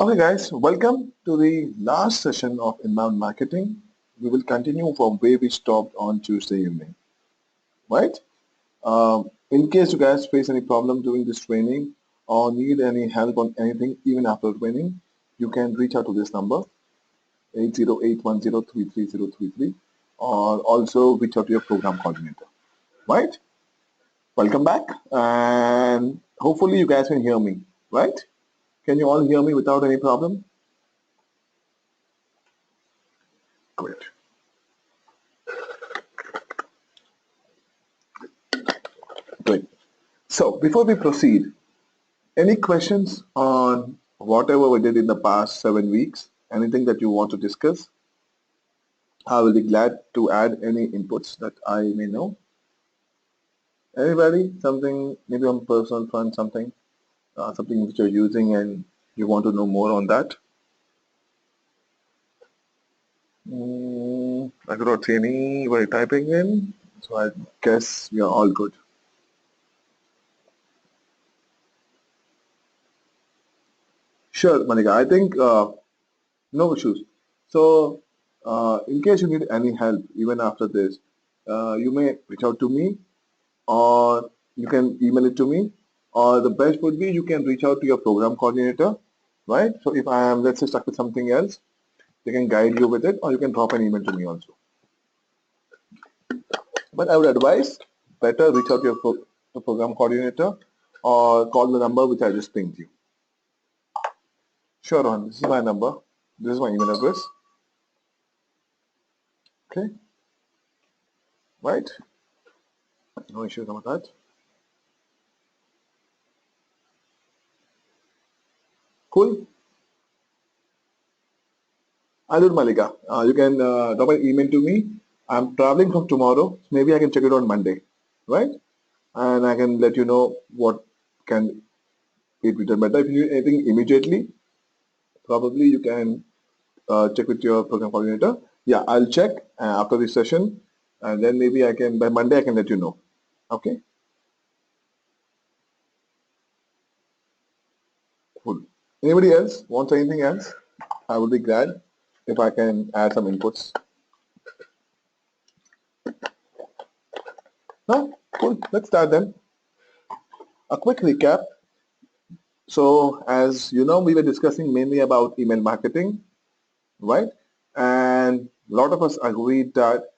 Okay guys, welcome to the last session of inbound marketing. We will continue from where we stopped on Tuesday evening, right? In case you guys face any problem during this training or need any help on anything even after training, you can reach out to this number 808103333 or also reach out to your program coordinator, right? Welcome back and hopefully you guys can hear me, right? Can you all hear me without any problem? Great. Great. So before we proceed, any questions on whatever we did in the past 7 weeks? Anything that you want to discuss? I will be glad to add any inputs that I may know. Anybody? Something maybe on personal front, something which you're using and you want to know more on that? I could not see anybody typing in, so I guess we are all good. Sure, Manika. I think no issues. So, in case you need any help, even after this, you may reach out to me, or you can email it to me, or the best would be you can reach out to your program coordinator, right? So if I am, let's say, stuck with something else, they can guide you with it, or you can drop an email to me also. But I would advise better reach out to your program coordinator or call the number which I just pinged you. Sure, Rohan, this is my number. This is my email address. Okay, right? No issues about that. Cool. Alur Malika, you can drop an email to me. I'm traveling from tomorrow. Maybe I can check it on Monday, right? And I can let you know what can be written better. If you need anything immediately, probably you can check with your program coordinator. Yeah, I'll check after this session, and then maybe I can by Monday I can let you know. Okay, cool. Anybody else wants anything else? I would be glad if I can add some inputs. No, cool. Let's start then. A quick recap. So as you know, we were discussing mainly about email marketing, right? And a lot of us agreed that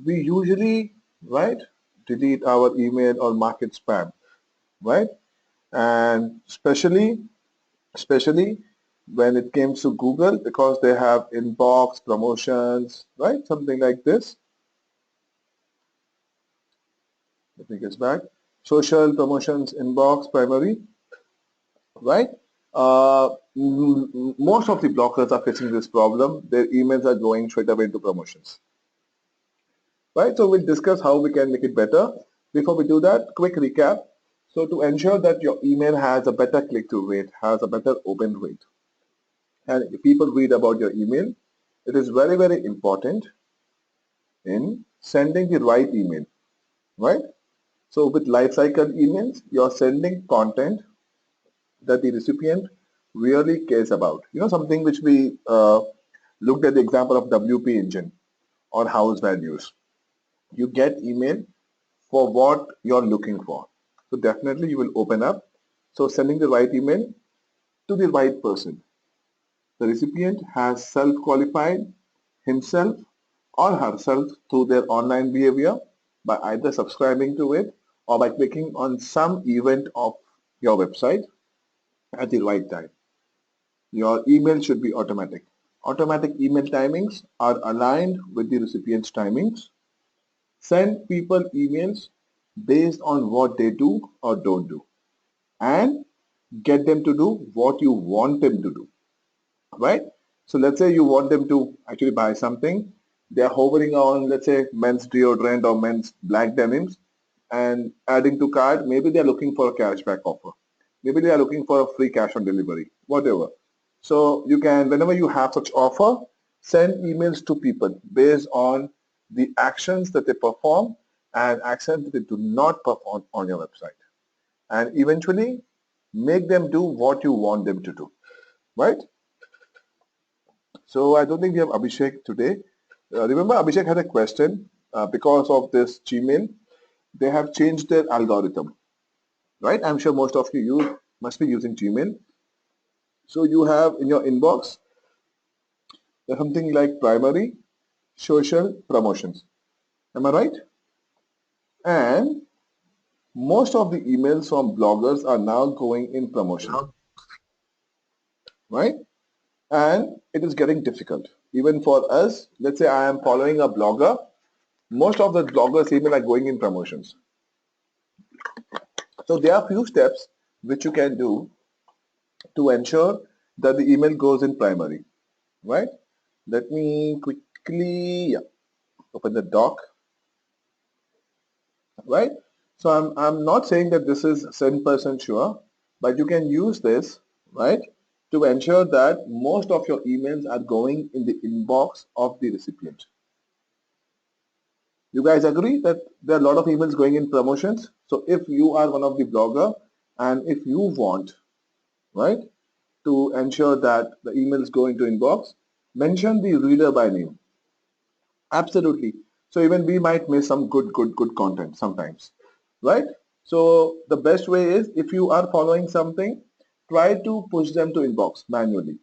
we usually, right, delete our email or market spam, right? And especially when it comes to Google, because they have inbox promotions, right? Something like this. Let me get back. Social promotions inbox primary, right? Most of the blockers are facing this problem. Their emails are going straight away into promotions, right? So we'll discuss how we can make it better. Before we do that, quick recap. So to ensure that your email has a better click-through rate, has a better open rate, and if people read about your email, it is very, very important in sending the right email, right? So with lifecycle emails, you're sending content that the recipient really cares about. You know, something which we looked at the example of WP engine or house values. You get email for what you're looking for. So definitely you will open up. So sending the right email to the right person. The recipient has self-qualified himself or herself through their online behavior by either subscribing to it or by clicking on some event of your website at the right time. Your email should be automatic. Automatic email timings are aligned with the recipient's timings. Send people emails based on what they do or don't do, and get them to do what you want them to do, right? So let's say you want them to actually buy something. They're hovering on, let's say, men's deodorant or men's black denims and adding to cart. Maybe they're looking for a cashback offer. Maybe they are looking for a free cash on delivery, whatever. So you can, whenever you have such offer, send emails to people based on the actions that they perform and actions that they do not perform on your website. And eventually make them do what you want them to do. right? So I don't think we have Abhishek today. Remember, Abhishek had a question because of this Gmail. They have changed their algorithm, right? I'm sure most of you must be using Gmail. So you have in your inbox something like primary, social, promotions. Am I right? And most of the emails from bloggers are now going in promotions, right? And it is getting difficult. Even for us, let's say I am following a blogger, most of the bloggers' email are going in promotions. So there are few steps which you can do to ensure that the email goes in primary, right? Let me quickly open the doc, right? So I'm not saying that this is 100% sure, but you can use this, right, to ensure that most of your emails are going in the inbox of the recipient. You guys agree that there are a lot of emails going in promotions? So if you are one of the blogger and if you want, right, to ensure that the emails go into inbox, mention the reader by name. Absolutely. So even we might miss some good content sometimes, right? So the best way is if you are following something, try to push them to inbox manually.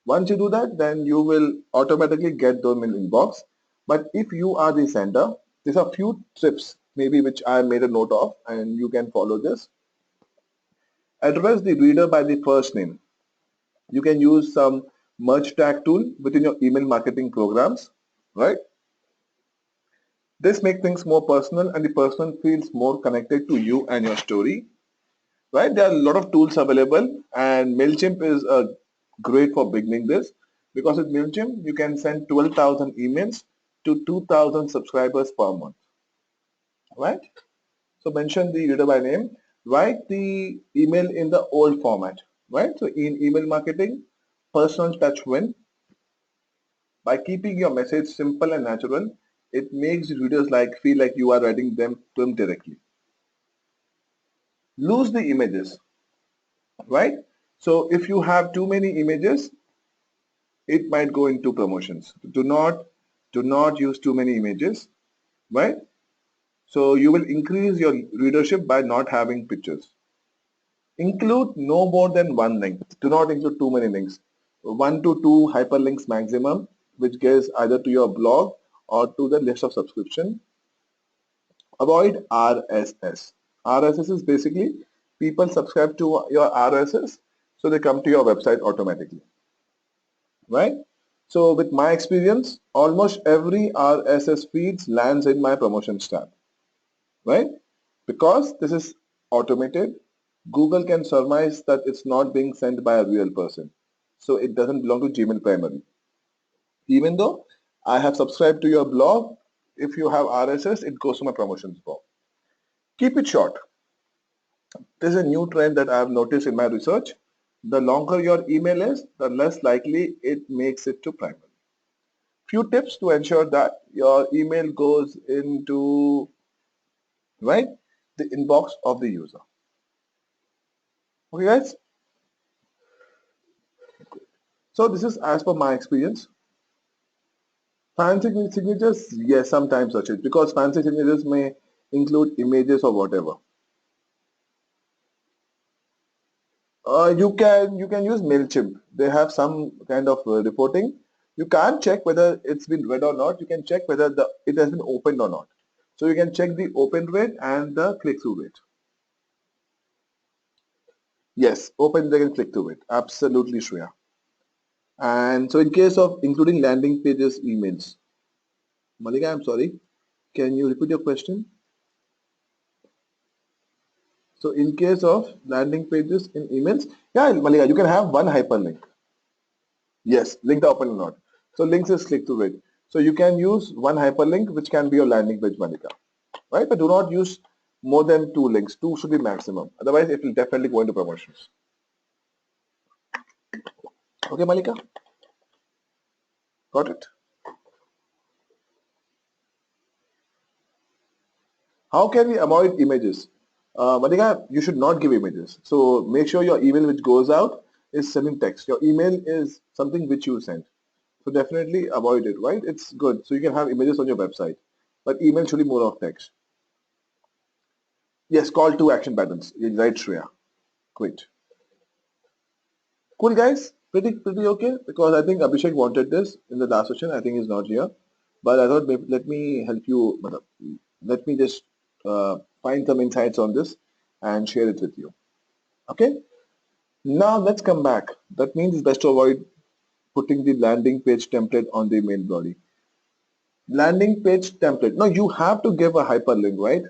Once you do that, then you will automatically get them in inbox. But if you are the sender, there's a few tips maybe which I made a note of and you can follow this. Address the reader by the first name. You can use some merge tag tool within your email marketing programs, right? This makes things more personal and the person feels more connected to you and your story, right? There are a lot of tools available and MailChimp is great for beginning this because with MailChimp you can send 12,000 emails to 2,000 subscribers per month, right? So mention the reader by name, write the email in the old format, right? So in email marketing, personal touch win. By keeping your message simple and natural, it makes readers feel like you are writing them to them directly. Lose the images, right? So if you have too many images, it might go into promotions. Do not use too many images, right? So you will increase your readership by not having pictures. Include no more than one link. Do not include too many links. 1 to 2 hyperlinks maximum, which goes either to your blog or to the list of subscription. Avoid RSS. RSS is basically people subscribe to your RSS, so they come to your website automatically, right? So with my experience, almost every RSS feeds lands in my promotions tab, right? Because this is automated, Google can surmise that it's not being sent by a real person. So it doesn't belong to Gmail primary. Even though I have subscribed to your blog, if you have RSS, it goes to my promotions blog. Keep it short. There's a new trend that I have noticed in my research. The longer your email is, the less likely it makes it to primary. Few tips to ensure that your email goes into, right, the inbox of the user. Okay guys, so this is as per my experience. Fancy signatures, yes, sometimes such it because fancy signatures may include images or whatever. You can use MailChimp. They have some kind of reporting. You can't check whether it's been read or not. You can check whether it has been opened or not. So you can check the open rate and the click-through rate. Yes, open rate and click-through rate. Absolutely, Shreya. And so in case of including landing pages emails, Malika, I'm sorry. Can you repeat your question? So in case of landing pages in emails, yeah, Malika, you can have one hyperlink. Yes, link the open or not. So links is click through rate. So you can use one hyperlink which can be your landing page, Malika. Right? But do not use more than 2 links. 2 should be maximum. Otherwise, it will definitely go into promotions. Okay, Malika? Got it? How can we avoid images? Malika, you should not give images. So make sure your email which goes out is sending text. Your email is something which you send. So definitely avoid it, right? It's good. So you can have images on your website, but email should be more of text. Yes, call to action buttons. You're right, Shreya. Great. Cool, guys. Pretty okay. Because I think Abhishek wanted this in the last session. I think he's not here, but I thought maybe let me help you. Let me just find some insights on this and share it with you. Okay. Now let's come back. That means it's best to avoid putting the landing page template on the mail body. Landing page template. No, you have to give a hyperlink, right?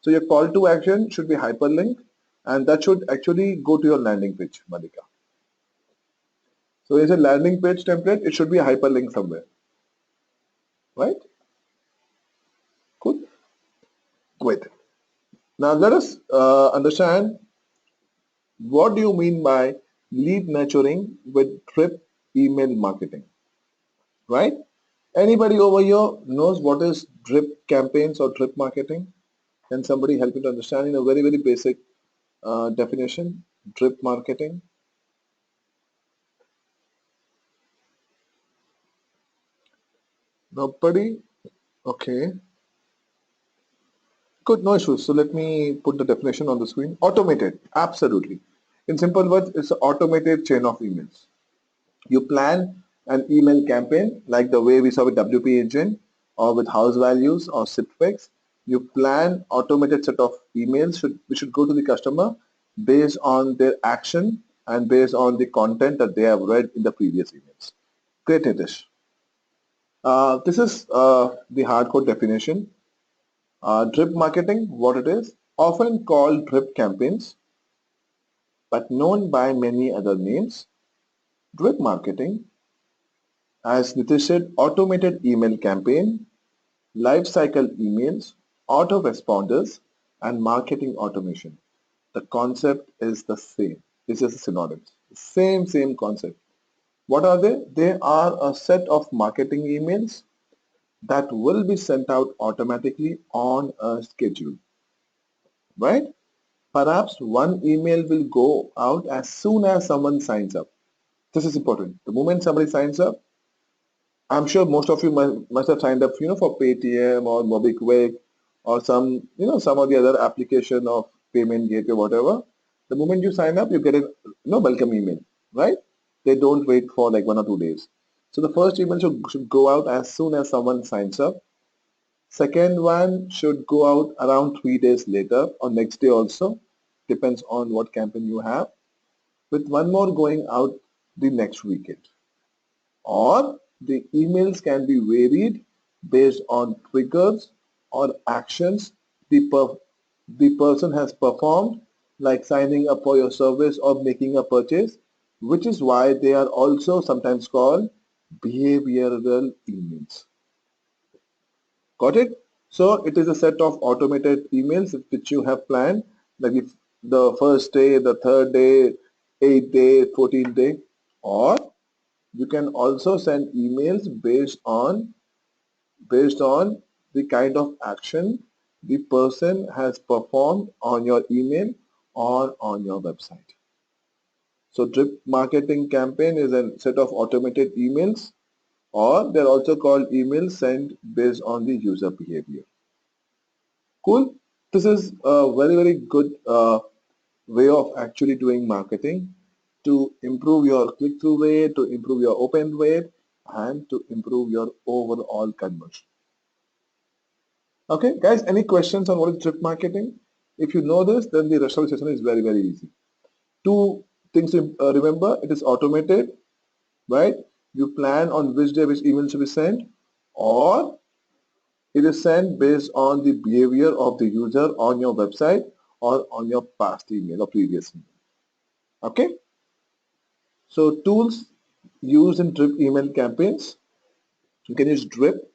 So your call to action should be hyperlink, and that should actually go to your landing page, Malika. So it's a landing page template. It should be a hyperlink somewhere, right? Cool. Great. Now let us understand what do you mean by lead nurturing with drip email marketing, right? Anybody over here knows what is drip campaigns or drip marketing? Can somebody help me to understand in a very, very basic definition, drip marketing? Nobody? Okay. Good, no issues. So let me put the definition on the screen. Automated, absolutely. In simple words, it's an automated chain of emails. You plan an email campaign like the way we saw with WP Engine or with house values or Sipfix. You plan automated set of emails which should go to the customer based on their action and based on the content that they have read in the previous emails. Great, Nitish. This is the hardcore definition. Drip marketing, what it is, often called drip campaigns, but known by many other names. Drip marketing, as Nitish said, automated email campaign, life cycle emails, autoresponders, and marketing automation. The concept is the same. It's just a synonym. Same concept. What are they? They are a set of marketing emails that will be sent out automatically on a schedule, right? Perhaps one email will go out as soon as someone signs up. This is important. The moment somebody signs up, I'm sure most of you must have signed up, for Paytm or MobiKwik or some of the other application of payment gateway, whatever. The moment you sign up, you get a, welcome email, right? They don't wait for like 1 or 2 days. So the first email should go out as soon as someone signs up. Second one should go out around 3 days later or next day also, depends on what campaign you have, with one more going out the next weekend. Or the emails can be varied based on triggers or actions the person has performed, like signing up for your service or making a purchase, which is why they are also sometimes called behavioral emails. Got it? So it is a set of automated emails which you have planned, like if the first day, the third day, 8th day, 14th day, or you can also send emails based on the kind of action the person has performed on your email or on your website. So drip marketing campaign is a set of automated emails, or they're also called emails sent based on the user behavior. Cool. This is a very, very good way of actually doing marketing to improve your click-through rate, to improve your open rate, and to improve your overall conversion. Okay, guys, any questions on what is drip marketing? If you know this, then the rest of the session is very, very easy. Two things to remember: it is automated, right? You plan on which day which email should be sent, or it is sent based on the behavior of the user on your website or on your past email or previous email. Okay? So tools used in drip email campaigns. You can use drip,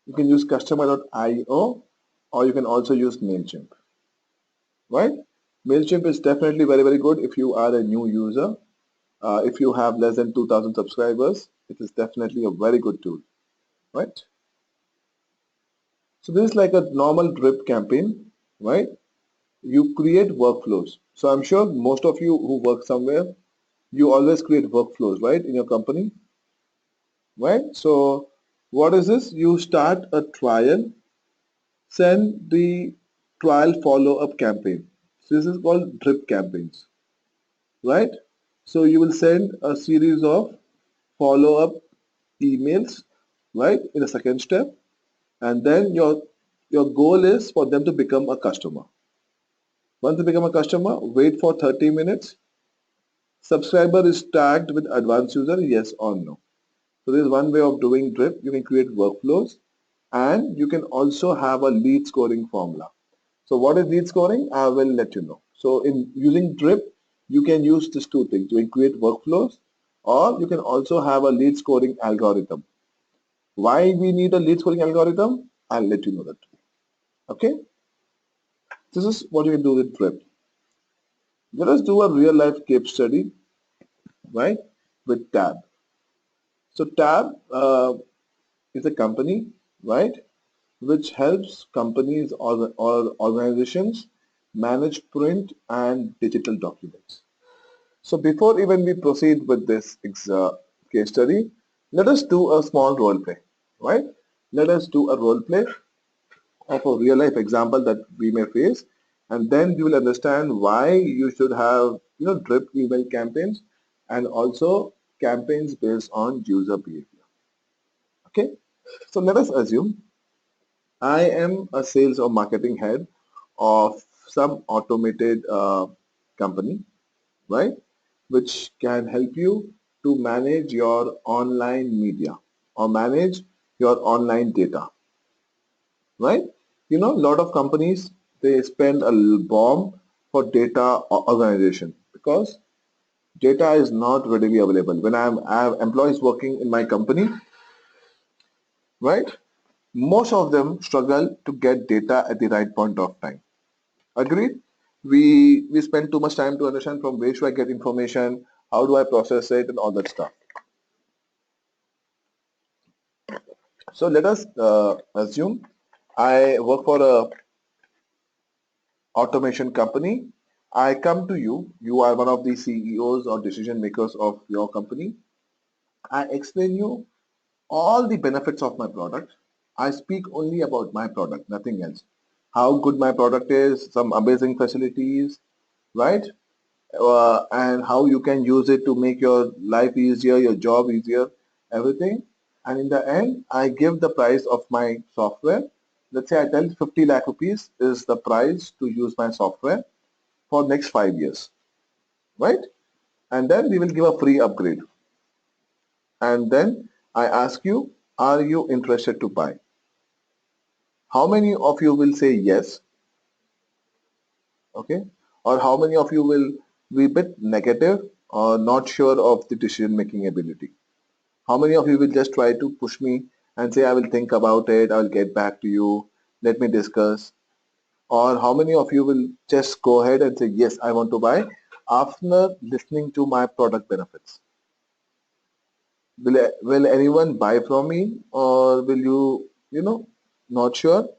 you can use customer.io, or you can also use MailChimp. Right? MailChimp is definitely very, very good if you are a new user. If you have less than 2,000 subscribers, it is definitely a very good tool. Right? So this is like a normal drip campaign, right? You create workflows. So I'm sure most of you who work somewhere, you always create workflows, right, in your company, right? So what is this? You start a trial, send the trial follow-up campaign. So this is called drip campaigns, right? So you will send a series of follow-up emails, right, in the second step, and then your goal is for them to become a customer. Once they become a customer, wait for 30 minutes. Subscriber is tagged with advanced user, yes or no. So this is one way of doing drip. You can create workflows and you can also have a lead scoring formula. So what is lead scoring? I will let you know. So in using drip, you can use these two things. You can create workflows or you can also have a lead scoring algorithm. Why we need a lead scoring algorithm? I'll let you know that. Okay. This is what you can do with drip. Let us do a real life case study, right, with Tab. So Tab is a company, right, which helps companies or organizations manage print and digital documents. So before even we proceed with this case study, let us do a small role play, right? Let us do a role play of a real life example that we may face, and then you will understand why you should have drip email campaigns and also campaigns based on user behavior. Okay, so let us assume I am a sales or marketing head of some automated company, right? Which can help you to manage your online media or manage your online data, right? You know, a lot of companies, they spend a bomb for data organization because data is not readily available. When I have employees working in my company, right? Most of them struggle to get data at the right point of time. Agreed? We spend too much time to understand from where should I get information, how do I process it, and all that stuff. So let us assume I work for a automation company. I come to you. You are one of the CEOs or decision makers of your company. I explain you all the benefits of my product. I speak only about my product, nothing else. How good my product is, some amazing facilities, right? And how you can use it to make your life easier, your job easier, everything. And in the end, I give the price of my software. Let's say I tell 50 lakh rupees is the price to use my software for next 5 years, right? And then we will give a free upgrade. And then I ask you, are you interested to buy? How many of you will say yes? Okay. Or how many of you will be a bit negative or not sure of the decision making ability? How many of you will just try to push me and say, I will think about it, I will get back to you, let me discuss? Or how many of you will just go ahead and say, yes, I want to buy after listening to my product benefits? Will anyone buy from me or will not sure?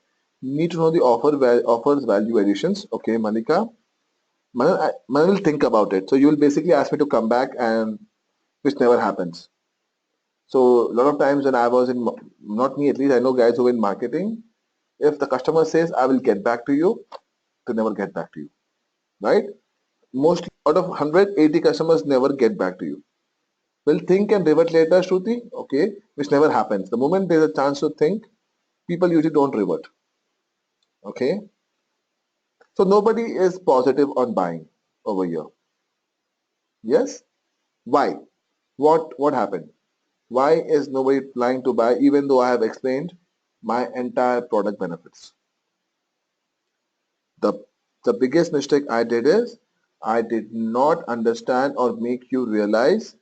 Need to know the offers value additions. Okay, Malika. Manan will think about it. So you will basically ask me to come back and which never happens. So a lot of times when I was in, not me at least, I know guys who are in marketing, if the customer says, I will get back to you, they never get back to you, right? Mostly out of 180 customers never get back to you. Will think and revert later, Shruti, okay, which never happens. The moment there's a chance to think, people usually don't revert, okay? So nobody is positive on buying over here. Yes? Why? What happened? Why is nobody planning to buy even though I have explained my entire product benefits? The, the biggest mistake I did is I did not understand or make you realize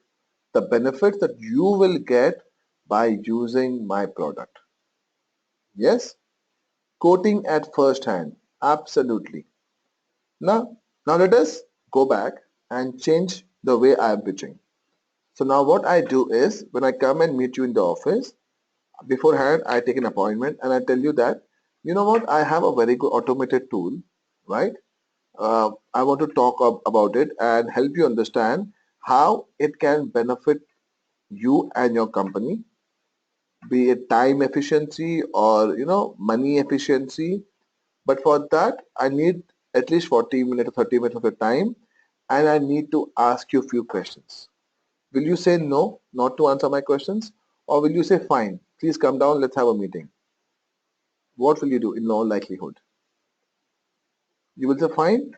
the benefits that you will get by using my product. Yes? Quoting at first hand. Absolutely. Now let us go back and change the way I am pitching. So now what I do is when I come and meet you in the office, beforehand I take an appointment and I tell you that, you know what, I have a very good automated tool, right? I want to talk about it and help you understand how it can benefit you and your company, be it time efficiency or money efficiency. But for that, I need at least 40 minutes or 30 minutes of your time, and I need to ask you a few questions. Will you say no, not to answer my questions, or will you say fine, please come down, let's have a meeting? What will you do in all likelihood? You will say fine,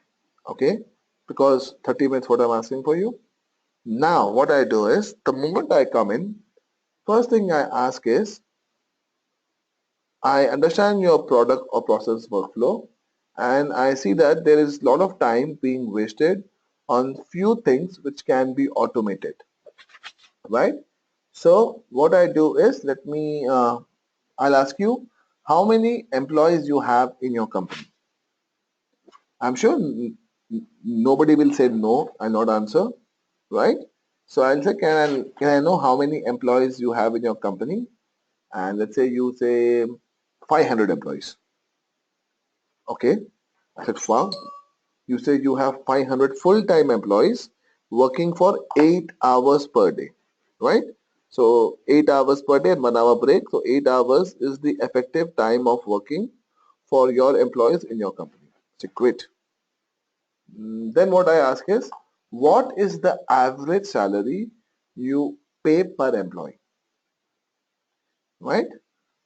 okay, because 30 minutes what I'm asking for you. Now what I do is, the moment I come in, first thing I ask is, I understand your product or process workflow, and I see that there is a lot of time being wasted on few things which can be automated, right? So what I do is, I'll ask you how many employees you have in your company. I'm sure nobody will say no and not answer, right? So I'll say, can I know how many employees you have in your company? And let's say you say 500 employees. Okay, I said, wow. You say you have 500 full-time employees working for 8 hours per day, right? So 8 hours per day and 1 hour break. So 8 hours is the effective time of working for your employees in your company. So great. Then what I ask is, what is the average salary you pay per employee, right?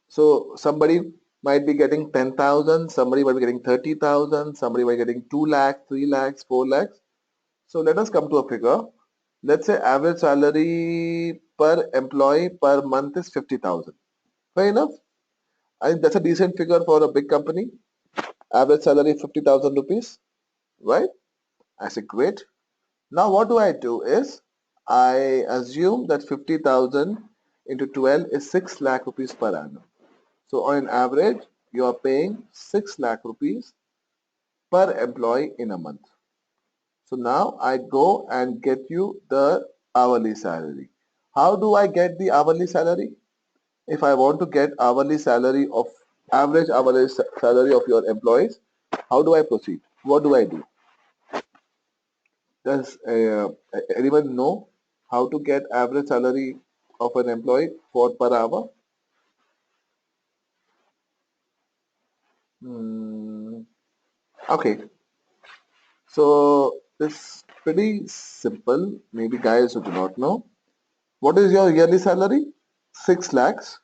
So somebody might be getting 10,000, somebody might be getting 30,000, somebody might be getting 2 lakhs, 3 lakhs, 4 lakhs. So let us come to a figure. Let's say average salary per employee per month is 50,000. Fair enough. I think that's a decent figure for a big company. Average salary 50,000 rupees, right? I say great. Now what do I do is, I assume that 50,000 into 12 is 6 lakh rupees per annum. So on an average, you are paying 6 lakh rupees per employee in a month. So now I go and get you the hourly salary. How do I get the hourly salary? If I want to get average hourly salary of your employees, how do I proceed? What do I do? Does anyone know how to get average salary of an employee for per hour? Hmm. Okay, so it's pretty simple. Maybe guys who do not know. What is your yearly salary? 6 lakhs,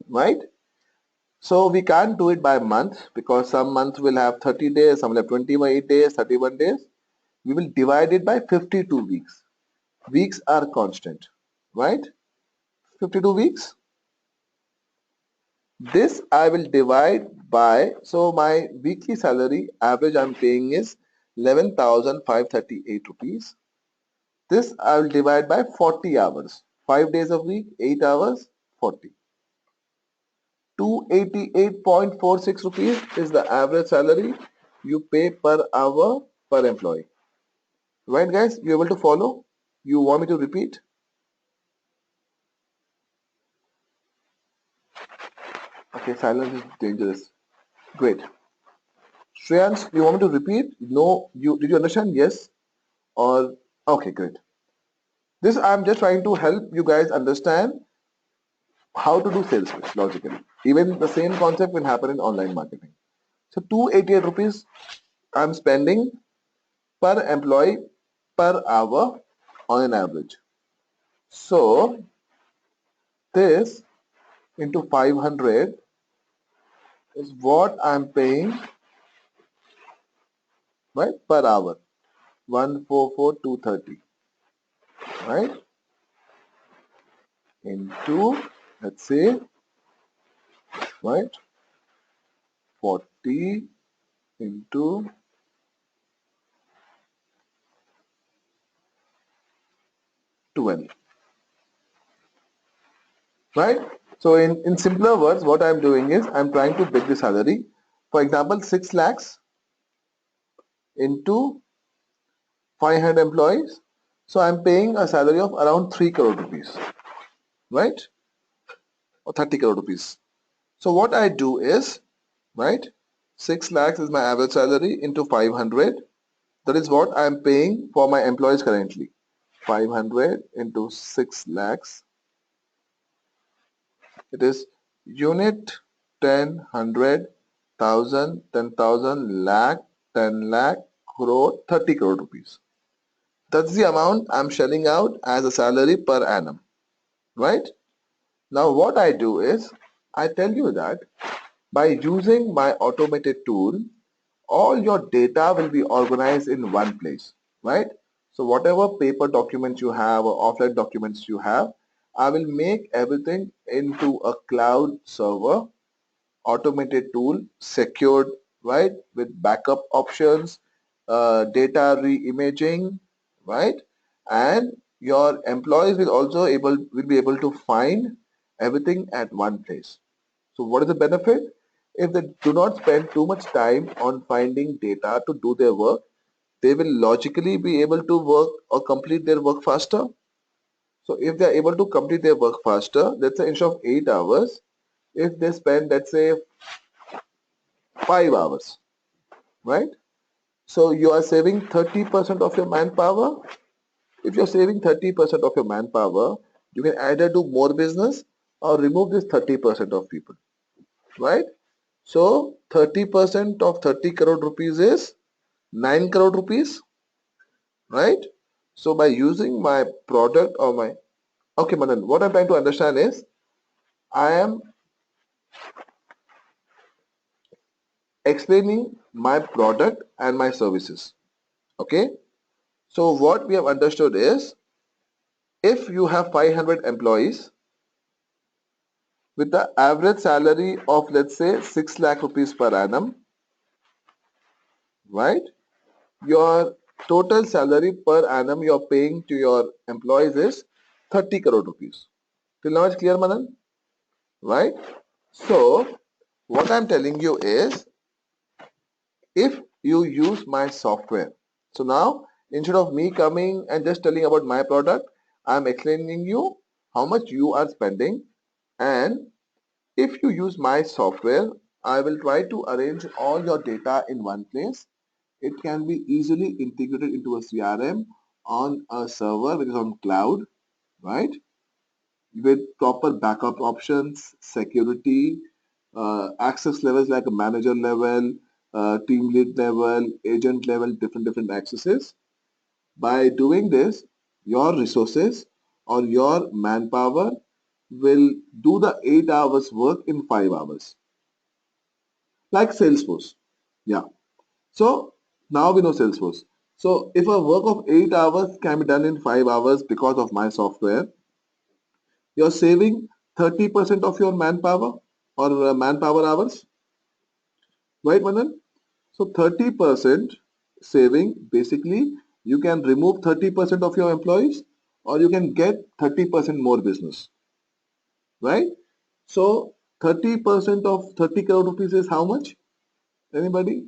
right? So we can't do it by month, because some months will have 30 days, some will have 28 days, 31 days. We will divide it by 52 weeks. Weeks are constant, right? 52 weeks. This I will divide by, so my weekly salary average I'm paying is 11,538 rupees. This I will divide by 40 hours. 5 days a week, 8 hours, 40. 288.46 rupees is the average salary you pay per hour per employee. Right guys, you able to follow? You want me to repeat? Okay, silence is dangerous. Great. Shreyans, you want me to repeat? No, did you understand? Yes or okay, great. This I'm just trying to help you guys understand how to do sales pitch logically. Even the same concept will happen in online marketing. So 288 rupees I'm spending per employee per hour on an average. So this into 500 is what I'm paying, right, per hour. 144,230, right, into, let's say, right, 40 into 12, right? So in simpler words, what I'm doing is I'm trying to get the salary. For example, 6 lakhs into 500 employees. So I'm paying a salary of around 3 crore rupees, right? Or 30 crore rupees. So what I do is, right, 6 lakhs is my average salary into 500. That is what I am paying for my employees currently. 500 into 6 lakhs. It is unit 10, 100, 1000, 10,000, lakh, 10 lakh, crore, 30 crore rupees. That's the amount I'm shelling out as a salary per annum, right? Now what I do is, I tell you that by using my automated tool, all your data will be organized in one place, right? So whatever paper documents you have or offline documents you have, I will make everything into a cloud server, automated tool, secured, right, with backup options, data re-imaging, right, and your employees will be able to find everything at one place. So what is the benefit? If they do not spend too much time on finding data to do their work, they will logically be able to work or complete their work faster. So if they are able to complete their work faster, let's say instead of 8 hours, if they spend, let's say, 5 hours, right? So you are saving 30% of your manpower. If you're saving 30% of your manpower, you can either do more business or remove this 30% of people, right? So 30% of 30 crore rupees is 9 crore rupees, right? So by using my product or my, okay Manan, what I'm trying to understand is, I am explaining my product and my services, okay? So what we have understood is, if you have 500 employees with the average salary of, let's say, 6 lakh rupees per annum, right? Your total salary per annum you're paying to your employees is 30 crore rupees. Till now it's clear, Manan? Right? So, what I'm telling you is, if you use my software, so now instead of me coming and just telling about my product, I'm explaining you how much you are spending, and if you use my software, I will try to arrange all your data in one place. It can be easily integrated into a CRM on a server which is on cloud, right? With proper backup options, security, access levels like a manager level, team lead level, agent level, different accesses. By doing this, your resources or your manpower will do the 8 hours work in 5 hours, like Salesforce. Yeah. So now we know Salesforce. So if a work of 8 hours can be done in 5 hours because of my software, you're saving 30% of your manpower or manpower hours, right, Manan? So 30% saving, basically you can remove 30% of your employees or you can get 30% more business, right? So 30% of 30 crore rupees is how much? Anybody?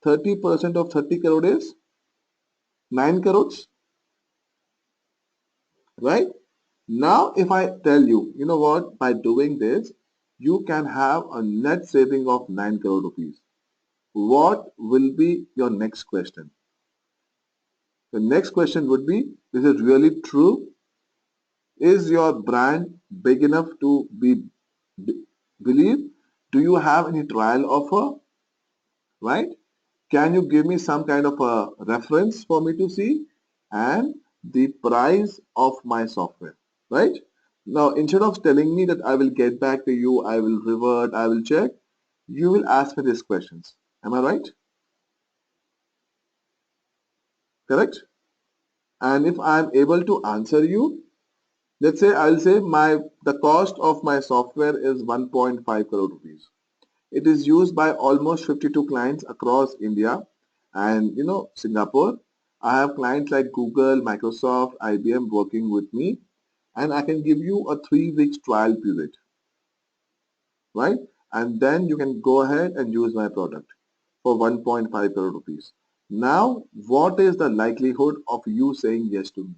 30% of 30 crore is 9 crores, right? Now, if I tell you, you know what, by doing this, you can have a net saving of 9 crore rupees. What will be your next question? The next question would be, is it really true? Is your brand big enough to be believed? Do you have any trial offer, right? Can you give me some kind of a reference for me to see? And the price of my software, right? Now, instead of telling me that I will get back to you, I will revert, I will check, you will ask me these questions. Am I right? Correct? And if I am able to answer you, let's say I'll say the cost of my software is 1.5 crore rupees. It is used by almost 52 clients across India and Singapore. I have clients like Google, Microsoft, IBM working with me, and I can give you a 3 weeks trial period, right? And then you can go ahead and use my product for 1.5 crore rupees. Now, what is the likelihood of you saying yes to me?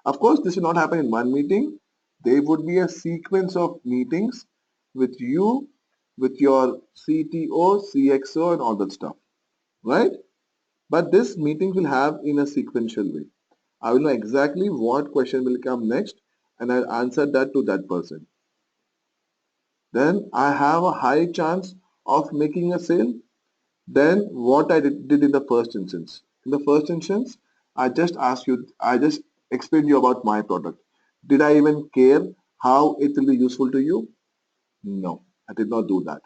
Of course, this will not happen in one meeting. There would be a sequence of meetings with you, with your CTO, CXO, and all that stuff, right? But this meeting will have in a sequential way. I will know exactly what question will come next and I'll answer that to that person. Then I have a high chance of making a sale than what I did in the first instance. In the first instance, I just explained you about my product. Did I even care how it will be useful to you? No, I did not do that.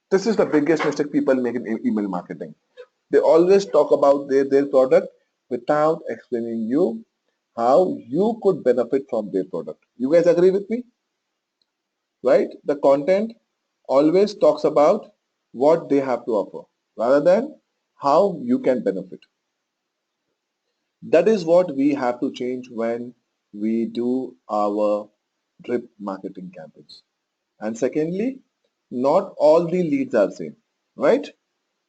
This is the biggest mistake people make in email marketing. They always talk about their product without explaining you how you could benefit from their product. You guys agree with me? Right? The content always talks about what they have to offer rather than how you can benefit. That is what we have to change when we do our drip marketing campaigns. And secondly, not all the leads are same, right?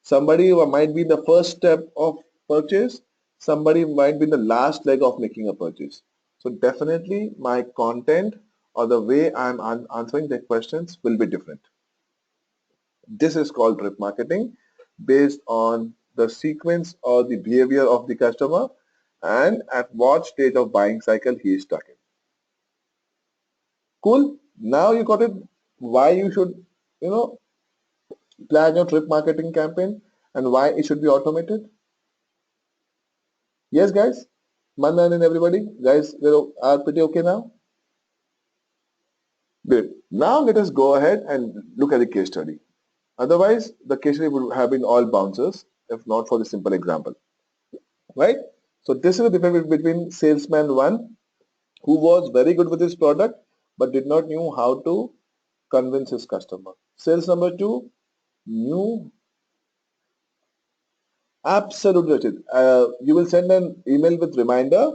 Somebody who might be the first step of purchase, somebody might be the last leg of making a purchase. So definitely my content or the way I'm answering the questions will be different. This is called drip marketing based on the sequence or the behavior of the customer and at what stage of buying cycle he is stuck in. Cool. Now you got it. Why you should, you know, plan your drip marketing campaign and why it should be automated. Yes, guys. Mandan and everybody, guys, you are pretty okay now. Good. Now let us go ahead and look at the case study. Otherwise, the case study would have been all bouncers if not for the simple example, right? So this is the difference between salesman one who was very good with his product but did not knew how to convince his customer. Sales number two knew absolutely. Rachit. You will send an email with reminder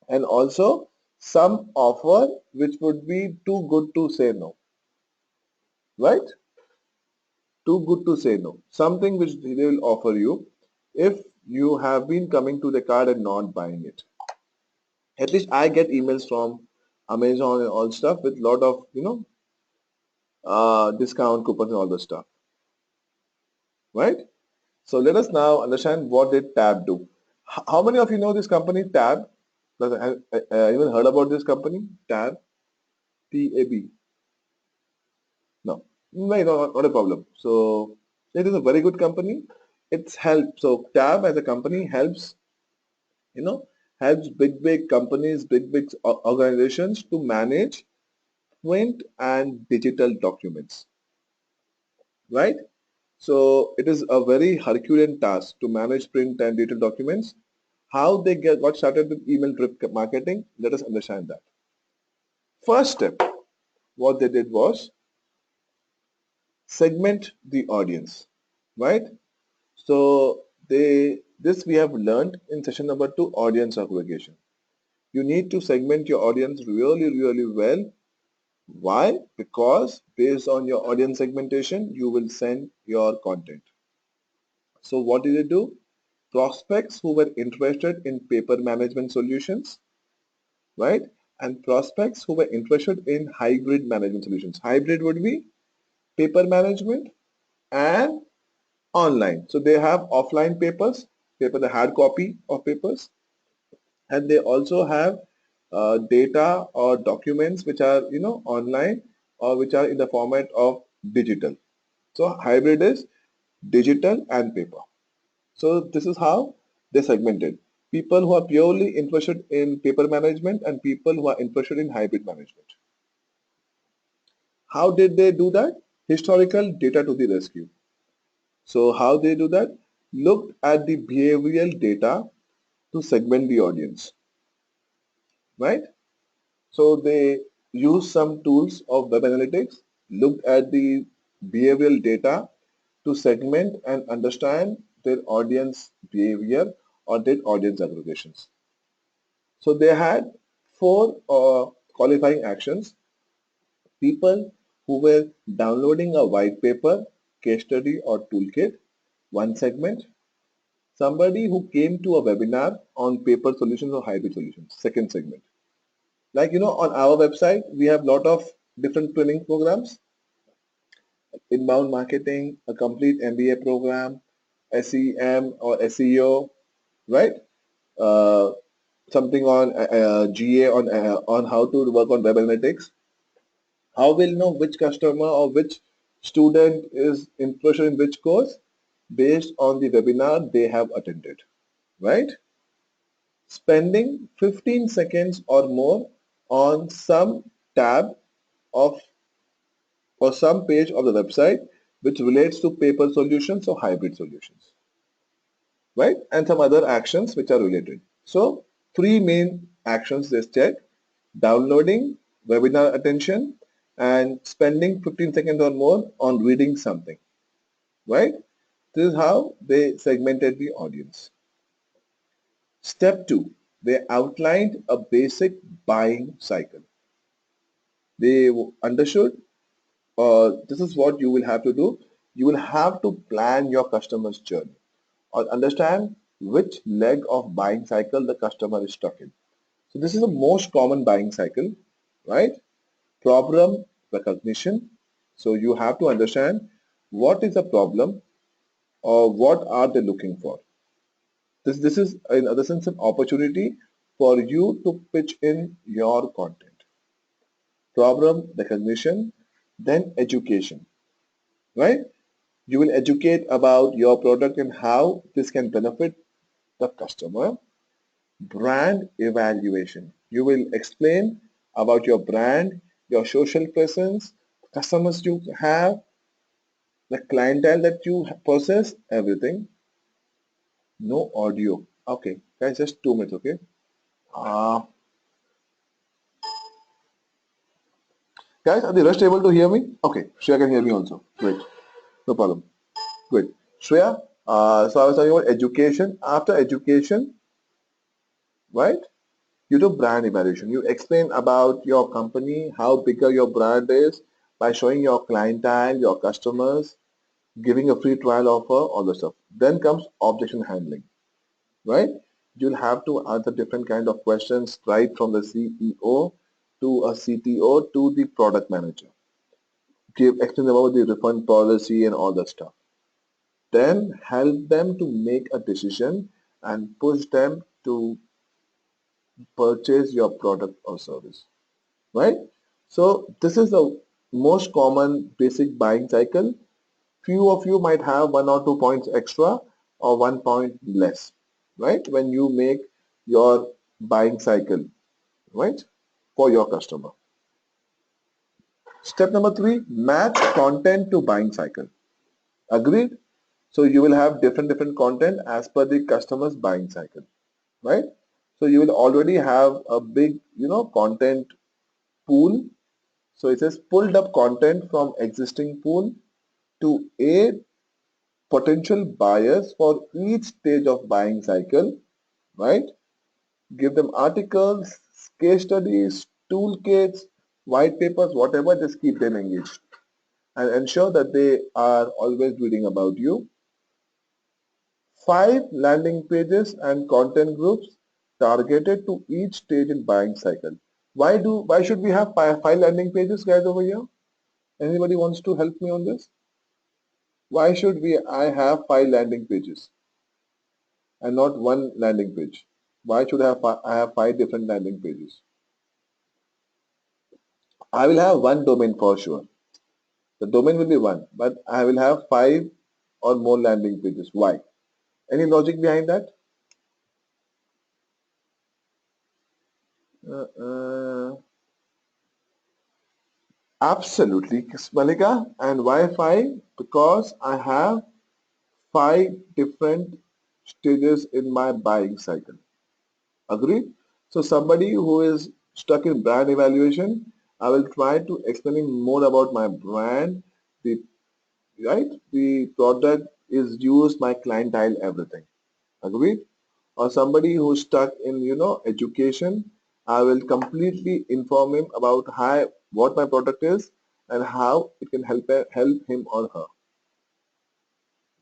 and also some offer which would be too good to say no, right? Too good to say no. Something which they will offer you if you have been coming to the card and not buying it. At least I get emails from Amazon and all stuff with lot of discount coupons and all the stuff, right? So let us now understand what did Tab do. How many of you know this company Tab? Have anyone heard about this company Tab? TAB? No, no, not a problem. So it is a very good company. It's help. So Tab as a company helps, you know, helps big companies, big organizations to manage print and digital documents, right? So it is a very Herculean task to manage print and digital documents. How they got started with email drip marketing, let us understand that. First step, what they did was segment the audience, right? So this we have learned in session number 2, audience aggregation. You need to segment your audience really well. Why? Because based on your audience segmentation, you will send your content. So what did they do? Prospects who were interested in paper management solutions, right? And prospects who were interested in hybrid management solutions. Hybrid would be paper management and online. So they have offline papers, the hard copy of papers, and they also have data or documents which are online or which are in the format of digital. So hybrid is digital and paper. So this is how they segmented. People who are purely interested in paper management and people who are interested in hybrid management. How did they do that? Historical data to the rescue. So how they do that? Looked at the behavioral data to segment the audience, right? So they use some tools of web analytics, looked at the behavioral data to segment and understand their audience behavior or their audience aggregations. So they had 4 qualifying actions. People who were downloading a white paper, case study or toolkit, one segment. Somebody who came to a webinar on paper solutions or hybrid solutions, second segment. Like on our website, we have lot of different training programs, inbound marketing, a complete MBA program, SEM or SEO, right? Uh, Something on GA on how to work on web analytics. How will know which customer or which student is interested in which course? Based on the webinar they have attended, right? Spending 15 seconds or more on some tab of or some page of the website which relates to paper solutions or hybrid solutions, right? And some other actions which are related. So three main actions they check: downloading, webinar attention, and spending 15 seconds or more on reading something, right? This is how they segmented the audience. Step two, they outlined a basic buying cycle. They understood this is what you will have to do. You will have to plan your customer's journey or understand which leg of buying cycle the customer is stuck in. So this is the most common buying cycle, right? Problem recognition. So you have to understand what is the problem or what are they looking for. This is in other sense an opportunity for you to pitch in your content. Problem recognition, then education, right? You will educate about your product and how this can benefit the customer. Brand evaluation. You will explain about your brand, your social presence, customers you have, the clientele that you possess, everything. No audio. Okay, guys, just 2 minutes, okay? Uh, Guys, are the rest able to hear me? Okay, Shreya can hear me also. Great, no problem. Good. Shreya, so I was talking about education. After education, right? You do brand evaluation. You explain about your company, how bigger your brand is by showing your clientele, your customers, giving a free trial offer, all the stuff. Then comes objection handling, right? You'll have to answer different kind of questions right from the CEO to a CTO to the product manager. Explain about the refund policy and all that stuff. Then help them to make a decision and push them to purchase your product or service, right? So this is the most common basic buying cycle. Few of you might have 1 or 2 points extra or 1 point less, right? When you make your buying cycle, right? For your customer. Step number 3, match content to buying cycle. Agreed? So you will have different content as per the customer's buying cycle, right? So you will already have a big, content pool. So it says pulled up content from existing pool to aid potential buyers for each stage of buying cycle, right? Give them articles, case studies, toolkits, white papers, whatever, just keep them engaged and ensure that they are always reading about you. 5 landing pages and content groups targeted to each stage in buying cycle. Why should we have 5 landing pages, guys, over here? Anybody wants to help me on this? Why should I have 5 landing pages and not one landing page? Why should I have 5 different landing pages? I will have one domain for sure. The domain will be one, but I will have 5 or more landing pages. Why? Any logic behind that? Uh, uh, Absolutely, Malika. And why 5? Because I have 5 different stages in my buying cycle. Agreed? So somebody who is stuck in brand evaluation, I will try to explain more about my brand, the right, the product is used, my clientele, everything. Agreed? Or somebody who's stuck in education, I will completely inform him about what my product is and how it can help him or her,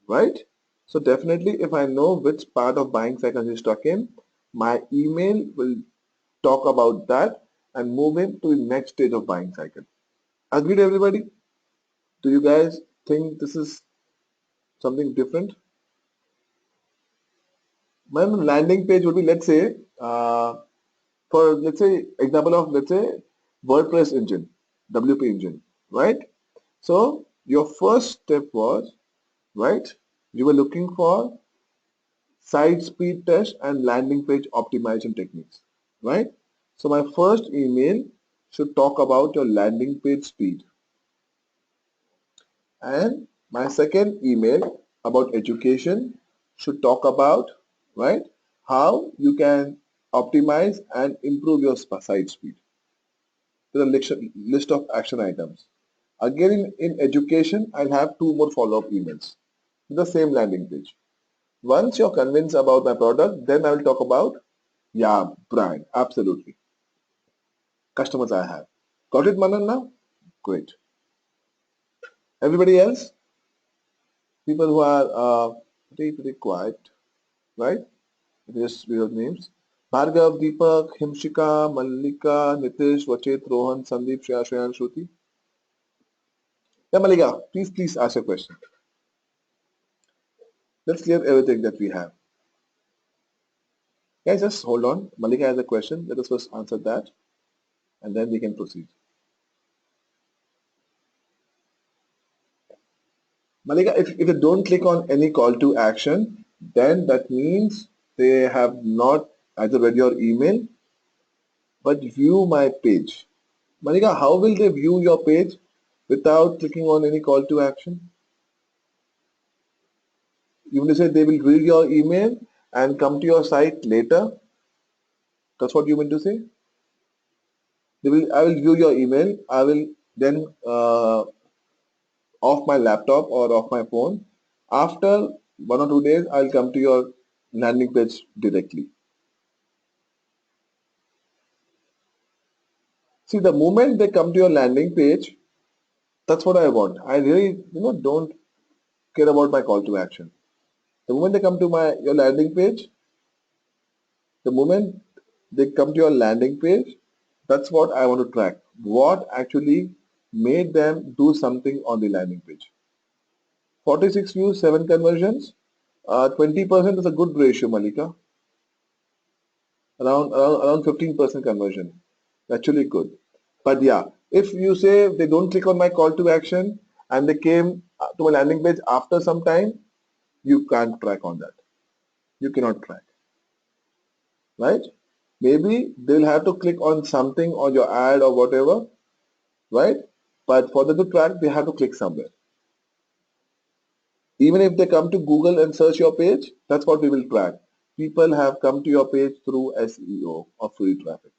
right? So definitely if I know which part of buying cycle he's stuck in, my email will talk about that and move him to the next stage of buying cycle. Agreed, everybody? Do you guys think this is something different? My landing page would be, let's say, for let's say example of let's say WordPress engine, WP engine, right? So your first step was, right, you were looking for site speed test and landing page optimization techniques, right? So my first email should talk about your landing page speed, and my second email about education should talk about, right, how you can optimize and improve your site speed. With a list of action items. Again, in education, I'll have two more follow-up emails with the same landing page. Once you're convinced about my product, then I will talk about, yeah, brand, absolutely. Customers I have. Got it, Manan, now? Great. Everybody else? People who are pretty quiet, right? Just real names. Bhargav, Deepak, Himshika, Mallika, Nitish, Vachit, Rohan, Sandeep, Shreya, Shreyan, Shruti. Yeah, Mallika, please ask your question. Let's clear everything that we have. Guys, just hold on. Malika has a question. Let us first answer that, and then we can proceed. Malika, if they don't click on any call to action, then that means they have not either read your email, but view my page. Malika, how will they view your page without clicking on any call to action? You want to say they will read your email and come to your site later? That's what you mean to say? I will view your email. I will then off my laptop or off my phone. After 1 or 2 days, I'll come to your landing page directly. See, the moment they come to your landing page, that's what I want. I really, don't care about my call to action. The moment they come to your landing page, the moment they come to your landing page, that's what I want to track. What actually made them do something on the landing page? 46 views, 7 conversions, 20% is a good ratio, Malika. Around 15% conversion. Actually good. But yeah, if you say they don't click on my call to action and they came to my landing page after some time, you can't track on that. You cannot track, right? Maybe they'll have to click on something on your ad or whatever, right? But for them to track, they have to click somewhere. Even if they come to Google and search your page, that's what we will track. People have come to your page through SEO or free traffic,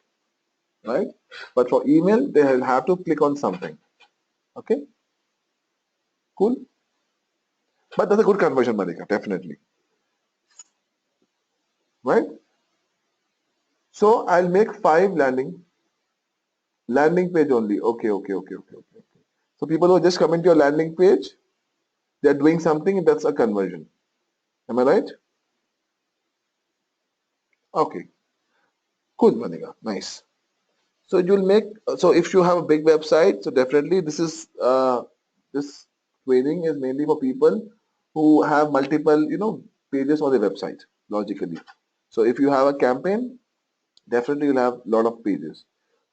right? But for email, they will have to click on something. Okay, cool. But that's a good conversion, Malika, definitely, right? So I'll make 5 landing page only. Okay. So people who just come into your landing page, they're doing something, that's a conversion. Am I right? Okay, cool, Malika, nice. So you'll make, so if you have a big website, so definitely this training is mainly for people who have multiple, pages on their website, logically. So if you have a campaign, definitely you'll have a lot of pages.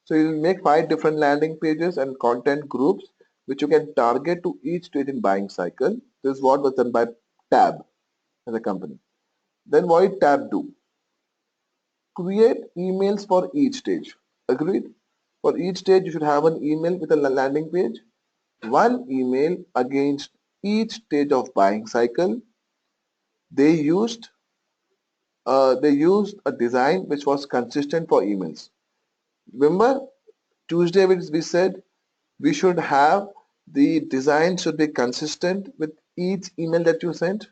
So you'll make 5 different landing pages and content groups which you can target to each stage in buying cycle. This is what was done by Tab as a company. Then what did Tab do? Create emails for each stage. Agreed? For each stage, you should have an email with a landing page, one email against each stage of buying cycle. They used a design which was consistent for emails. Remember, Tuesday we said we should have the design should be consistent with each email that you sent,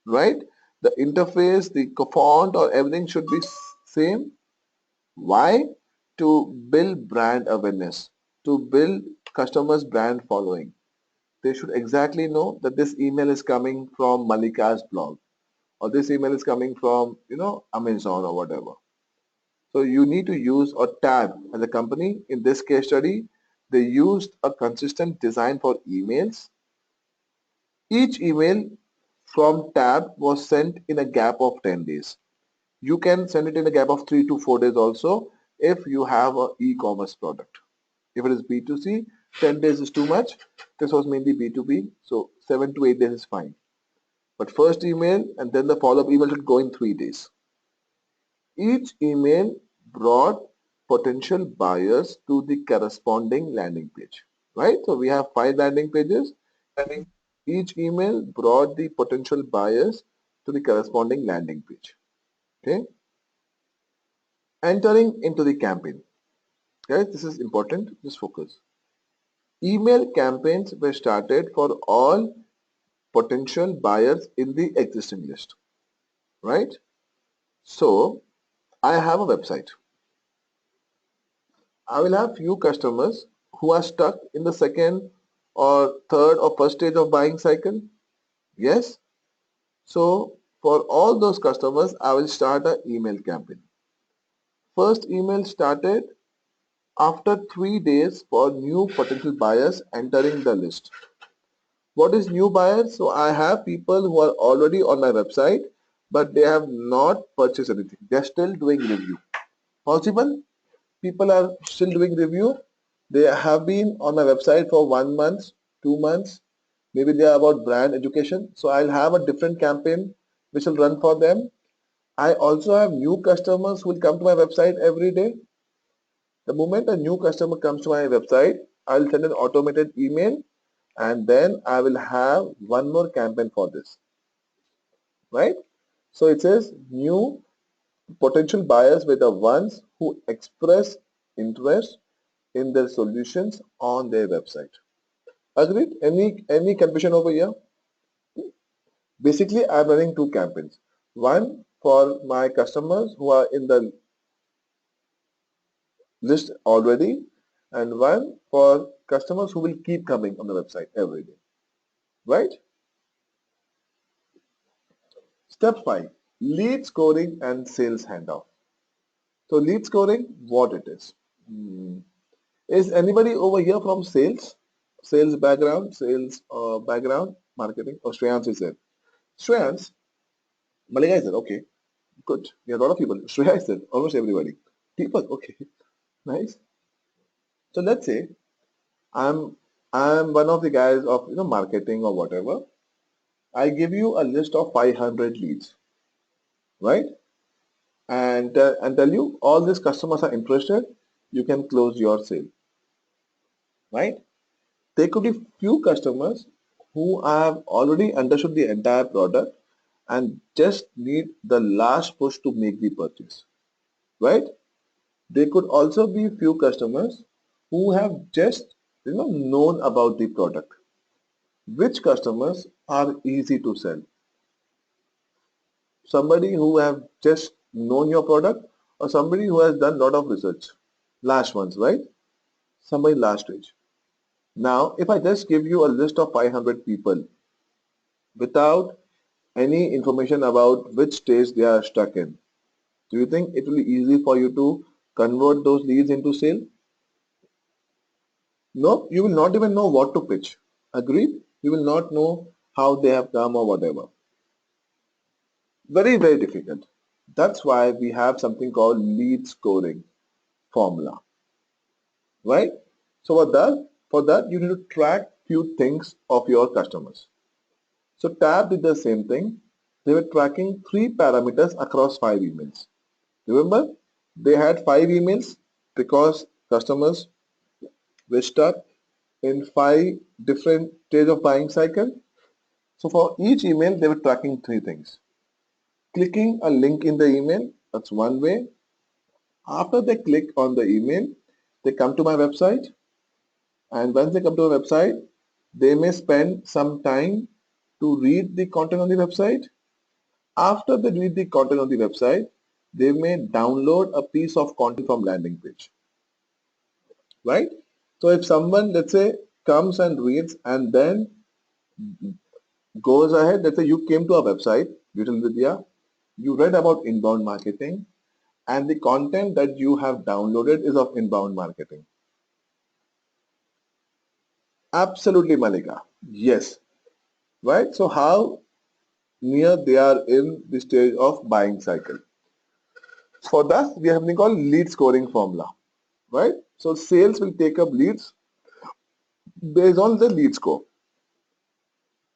right? The interface, the font or everything should be same. Why? To build brand awareness, to build customers' brand following. They should exactly know that this email is coming from Malika's blog or this email is coming from, Amazon or whatever. So you need to use a Tab as a company. In this case study, they used a consistent design for emails. Each email from tab was sent in a gap of 10 days. You can send it in a gap of 3 to 4 days also if you have an e-commerce product. If it is B2C, 10 days is too much. This was mainly B2B, so 7 to 8 days is fine. But first email and then the follow-up email should go in 3 days. Each email brought potential buyers to the corresponding landing page, right? So we have 5 landing pages and each email brought the potential buyers to the corresponding landing page. Okay. Entering into the campaign. Guys, this is important. Just focus. Email campaigns were started for all potential buyers in the existing list, right? So I have a website. I will have few customers who are stuck in the second or third or first stage of buying cycle. Yes. So for all those customers, I will start an email campaign. First email started after 3 days for new potential buyers entering the list. What is new buyers? So I have people who are already on my website, but they have not purchased anything. They're still doing review. Possible? People are still doing review. They have been on my website for 1 month, 2 months. Maybe they are about brand education. So I'll have a different campaign which will run for them. I also have new customers who will come to my website every day. The moment a new customer comes to my website, I'll send an automated email and then I will have one more campaign for this, right? So it says new potential buyers were the ones who express interest in their solutions on their website. Agreed? Any confusion over here? Basically, I'm running two campaigns. One for my customers who are in the list already, and one for customers who will keep coming on the website every day, right? Step 5, lead scoring and sales handoff. So lead scoring, what it is? Is anybody over here from sales? Sales background, marketing? Oh, Shreyans is there. Shreyans, Malika is there, okay, good. We have a lot of people. Shreya is there, almost everybody. People, okay, nice. So let's say I'm I'm one of the guys of marketing or whatever. I give you a list of 500 leads, right? And tell you all these customers are interested, you can close your sale, right? There could be few customers who have already understood the entire product and just need the last push to make the purchase, right? There could also be few customers who have just known about the product. Which customers are easy to sell? Somebody who have just known your product or somebody who has done lot of research? Last ones, right? Somebody last stage. Now, if I just give you a list of 500 people without any information about which stage they are stuck in, do you think it will be easy for you to convert those leads into sale? No, you will not even know what to pitch. Agreed? You will not know how they have come or whatever. Very, very difficult. That's why we have something called lead scoring formula, right? So for that you need to track few things of your customers. So Tab did the same thing. They were tracking 3 parameters across 5 emails. Remember, they had 5 emails because customers were stuck in 5 different stages of buying cycle. So for each email, they were tracking 3 things. Clicking a link in the email, that's one way. After they click on the email, they come to my website, and once they come to my website, they may spend some time to read the content on the website. After they read the content on the website, they may download a piece of content from landing page, right? So if someone, let's say, comes and reads and then goes ahead, let's say you came to our website, Digital Vidya, you read about inbound marketing, and the content that you have downloaded is of inbound marketing. Absolutely, Malika. Yes. Right? So how? near they are in the stage of buying cycle. For that, we have something called lead scoring formula, right? So sales will take up leads based on the lead score.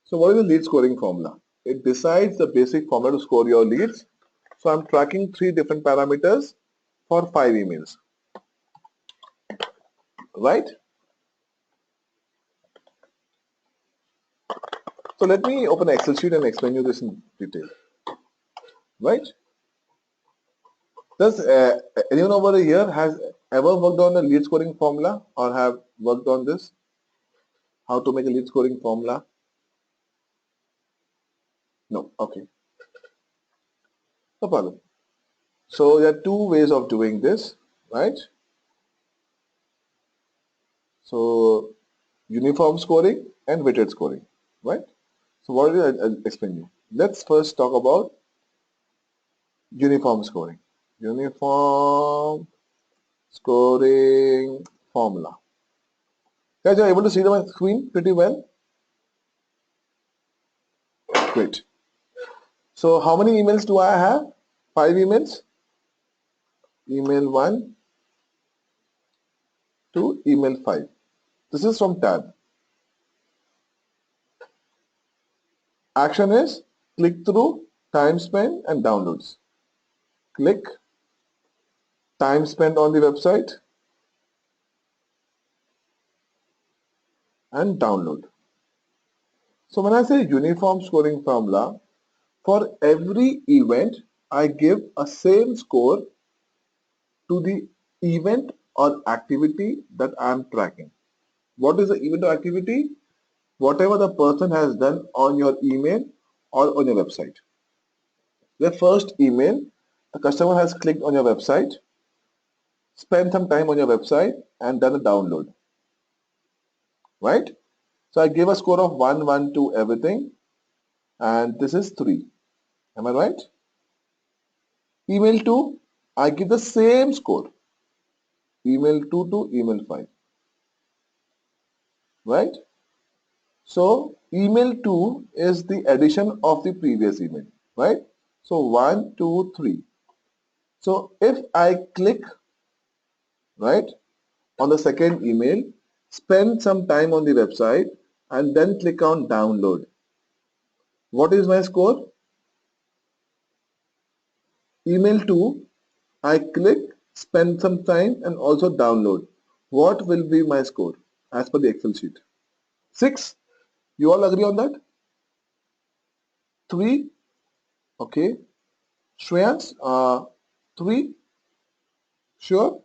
So what is the lead scoring formula? It decides the basic formula to score your leads. So I'm tracking 3 different parameters for 5 emails, right? So let me open an Excel sheet and explain you this in detail, right? Does anyone over here has ever worked on a lead scoring formula or have worked on this? How to make a lead scoring formula? No, okay, no problem. So there are 2 ways of doing this, right? So uniform scoring and weighted scoring, right? So what will I'll explain you. Let's first talk about uniform scoring. Uniform scoring formula. Guys, are you able to see the screen pretty well? Great. So how many emails do I have? 5 emails. Email 1 to email 5. This is from tab. Action is click through, time spent and downloads. Click, time spent on the website and download. So when I say uniform scoring formula, for every event, I give a same score to the event or activity that I am tracking. What is the event or activity? Whatever the person has done on your email or on your website. The first email, the customer has clicked on your website, spent some time on your website and done a download, right? So I gave a score of 1, 1, 2, everything, and this is 3. Am I right? Email 2, I give the same score. Email 2 to email 5, right? So email 2 is the addition of the previous email, right? So 1, 2, 3. So if I click, right, on the second email, spend some time on the website and then click on download. What is my score? Email 2, I click, spend some time and also download. What will be my score as per the Excel sheet? 6. You all agree on that? 3. Okay. Shreyans, 3. Sure.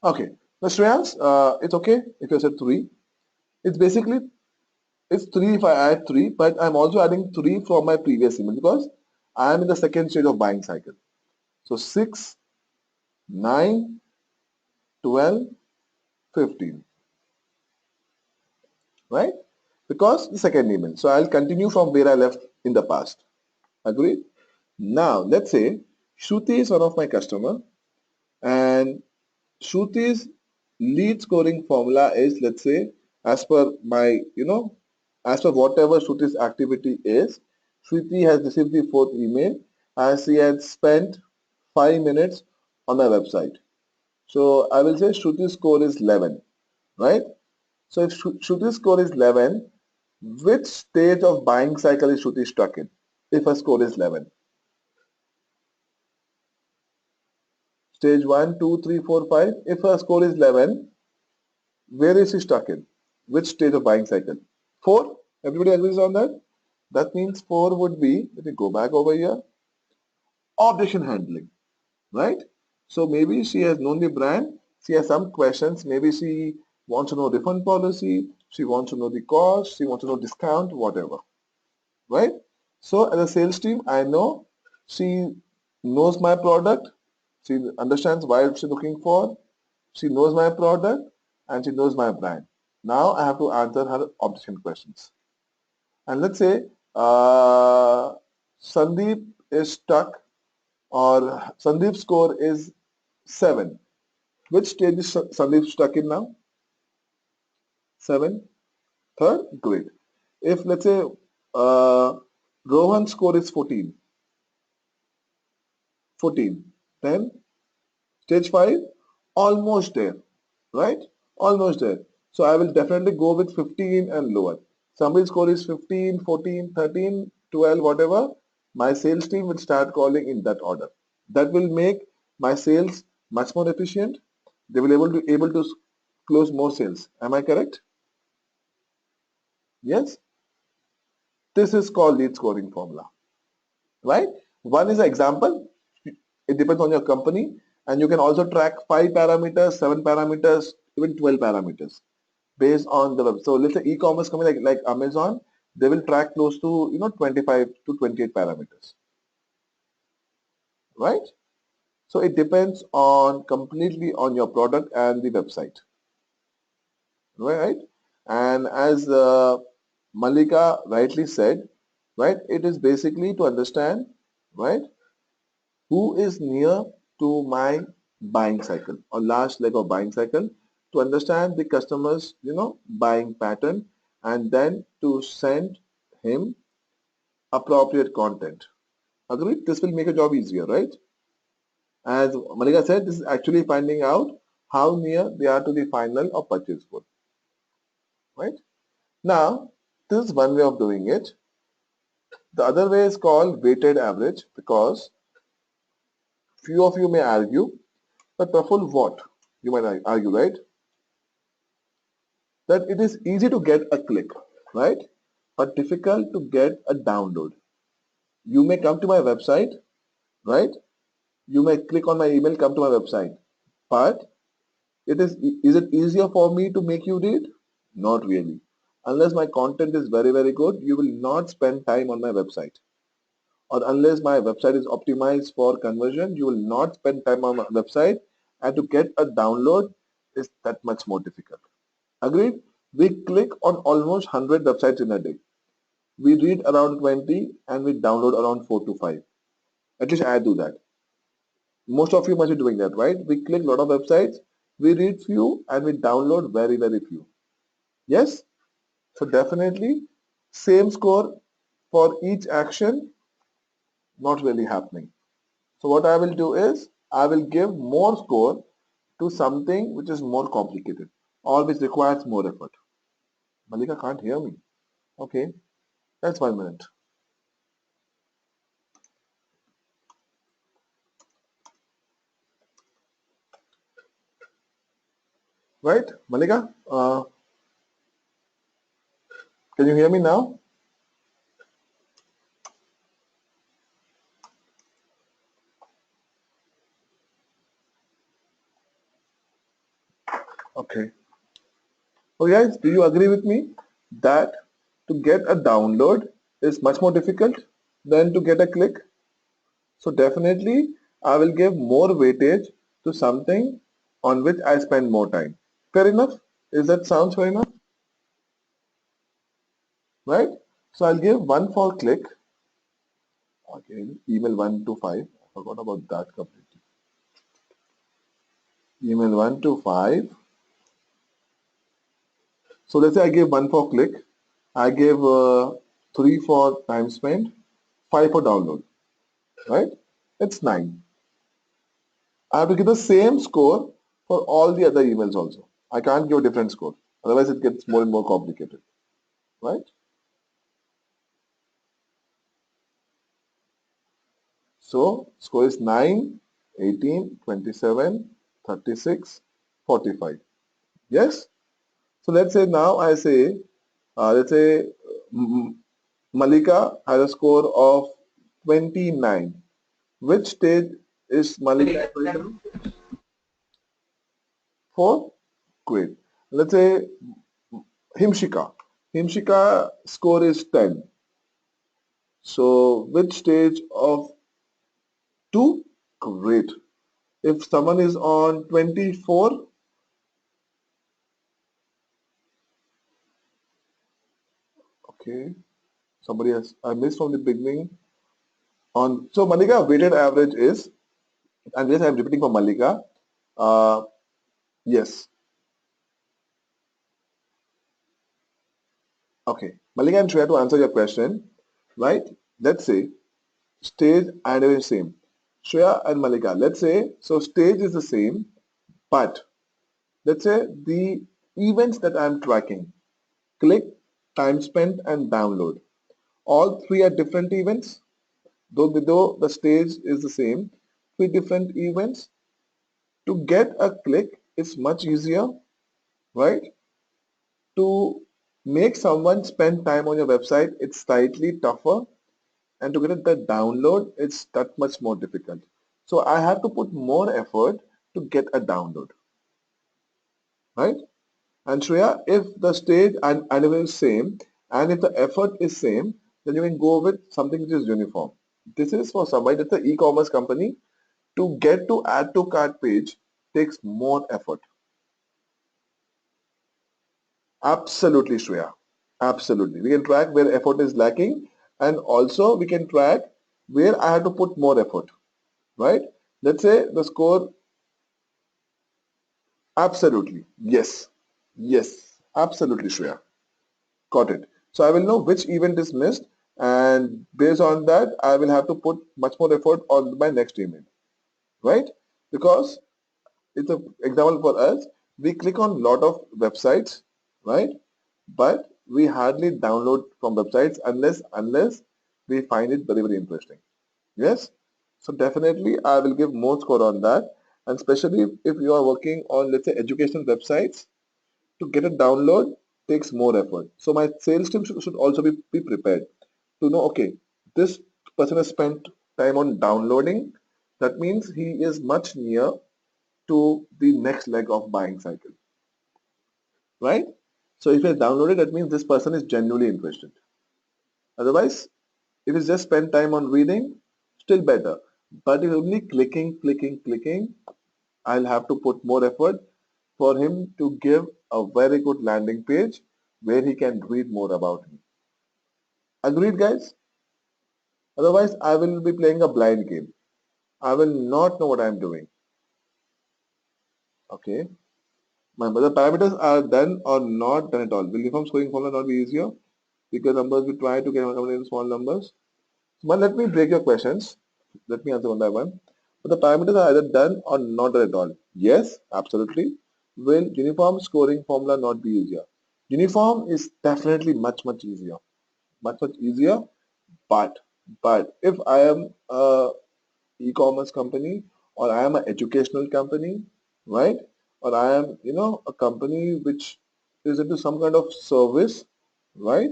Okay. Now Shreyans, it's okay if you said 3. It's basically, it's 3 if I add 3, but I'm also adding 3 from my previous email because I am in the second stage of buying cycle. So 6, 9, 12, 15, right? Because the second email. So I'll continue from where I left in the past. Agreed? Now, let's say Shruti is one of my customer and Shruti's lead scoring formula is, let's say, as per my, as per whatever Shruti's activity is, Shruti has received the 4th email and she has spent 5 minutes on my website. So I will say Shruti's score is 11, right? So if Shruti's score is 11, which stage of buying cycle is Shruti stuck in if her score is 11? Stage 1, 2, 3, 4, 5. If her score is 11, where is she stuck in? Which stage of buying cycle? 4? Everybody agrees on that? That means 4 would be, let me go back over here, objection handling, right? So maybe she has known the brand, she has some questions, maybe she wants to know refund policy, she wants to know the cost, she wants to know discount, whatever, right? So as a sales team, I know she knows my product, she understands why she's looking for, she knows my product, and she knows my brand. Now I have to answer her objection questions. And let's say Sandeep is stuck or Sandeep's score is 7. Which stage is Sandeep stuck in now? 7. Third, great. If let's say Rohan's score is 14, then stage 5, almost there, right? Almost there. So I will definitely go with 15 and lower. Somebody's score is 15, 14, 13, 12, whatever. My sales team will start calling in that order. That will make my sales much more efficient. They will able to close more sales. Am I correct? Yes. This is called lead scoring formula, right? One is an example. It depends on your company, and you can also track 5 parameters, 7 parameters, even 12 parameters based on the web. So let's say e-commerce company like Amazon, they will track close to 25 to 28 parameters, right? So it depends on completely on your product and the website, right? And as Malika rightly said, right, it is basically to understand, right, who is near to my buying cycle or last leg of buying cycle, to understand the customer's buying pattern, and then to send him appropriate content. Agreed? This will make a job easier, right? As Malika said, this is actually finding out how near they are to the final or purchase goal, right? Now, this is one way of doing it. The other way is called weighted average, because few of you may argue, but Praful, what? You might argue, right? That it is easy to get a click, right? But difficult to get a download. You may come to my website, right? You may click on my email, come to my website. But is it easier for me to make you read? Not really. Unless my content is very, very good, you will not spend time on my website. Or unless my website is optimized for conversion, you will not spend time on my website. And to get a download is that much more difficult. Agreed? We click on almost 100 websites in a day. We read around 20 and we download around 4 to 5. At least I do that. Most of you must be doing that, right? We click a lot of websites, we read few and we download very, very few. Yes? So definitely same score for each action, not really happening. So what I will do is I will give more score to something which is more complicated or which requires more effort. Malika can't hear me. Okay, that's 1 minute. Right, Malika? Can you hear me now? Okay. Okay, guys, do you agree with me that to get a download is much more difficult than to get a click? So definitely I will give more weightage to something on which I spend more time. Fair enough? Is that sounds fair enough? Right? So I'll give 1 for click. Again, email 1 to 5. I forgot about that completely. Email 1 to 5. So let's say I give 1 for click. I give 3 for time spent, 5 for download. Right? It's 9. I have to give the same score for all the other emails also. I can't give a different score. Otherwise it gets more and more complicated. Right? So score is 9, 18, 27, 36, 45. Yes? So let's say now I say, let's say Malika has a score of 29. Which stage is Malika for? Great. Let's say Himshika. Himshika score is 10. So which stage of 2? Great. If someone is on 24, okay. Somebody has, I missed from the beginning. So Malika weighted average is, and yes, I'm repeating for Malika. Uh, yes. Okay, Malika and Shreya, to answer your question, right? Let's say stage and event same. Shreya and Malika, let's say, so stage is the same, but let's say the events that I'm tracking, click, time spent, and download. All three are different events, though the stage is the same, three different events. To get a click is much easier, right? To make someone spend time on your website, it's slightly tougher, and to get it the download, it's that much more difficult. So I have to put more effort to get a download, right? And Shreya, if the stage and anyway is same, and if the effort is same, then you can go with something which is uniform. This is for somebody that's an e-commerce company. To get to add to cart page takes more effort. Absolutely, Shreya. Absolutely. We can track where effort is lacking, and also we can track where I have to put more effort, right? Let's say the score. Absolutely. Yes. Yes. Absolutely, Shreya. Got it. So I will know which event is missed, and based on that, I will have to put much more effort on my next email, right? Because it's an example for us. We click on lot of websites, right? But we hardly download from websites unless we find it very interesting. Yes. So definitely, I will give more score on that, and especially if you are working on, let's say, educational websites, to get a download takes more effort. So my sales team should also be prepared to know, okay, this person has spent time on downloading. That means he is much near to the next leg of buying cycle, right? So if he has downloaded, that means this person is genuinely interested. Otherwise, if he's just spent time on reading, still better. But if only clicking, I'll have to put more effort for him to give a very good landing page where he can read more about me. Agreed, guys? Otherwise, I will be playing a blind game. I will not know what I'm doing. Okay. But the parameters are done or not done at all. Will uniform scoring formula not be easier? Because numbers we try to get in small numbers. But let me break your questions. Let me answer one by one. But the parameters are either done or not done at all. Yes, absolutely. Will uniform scoring formula not be easier? Uniform is definitely much easier. Much easier. But if I am a e-commerce company, or I am an educational company, right? Or I am, a company which is into some kind of service, right?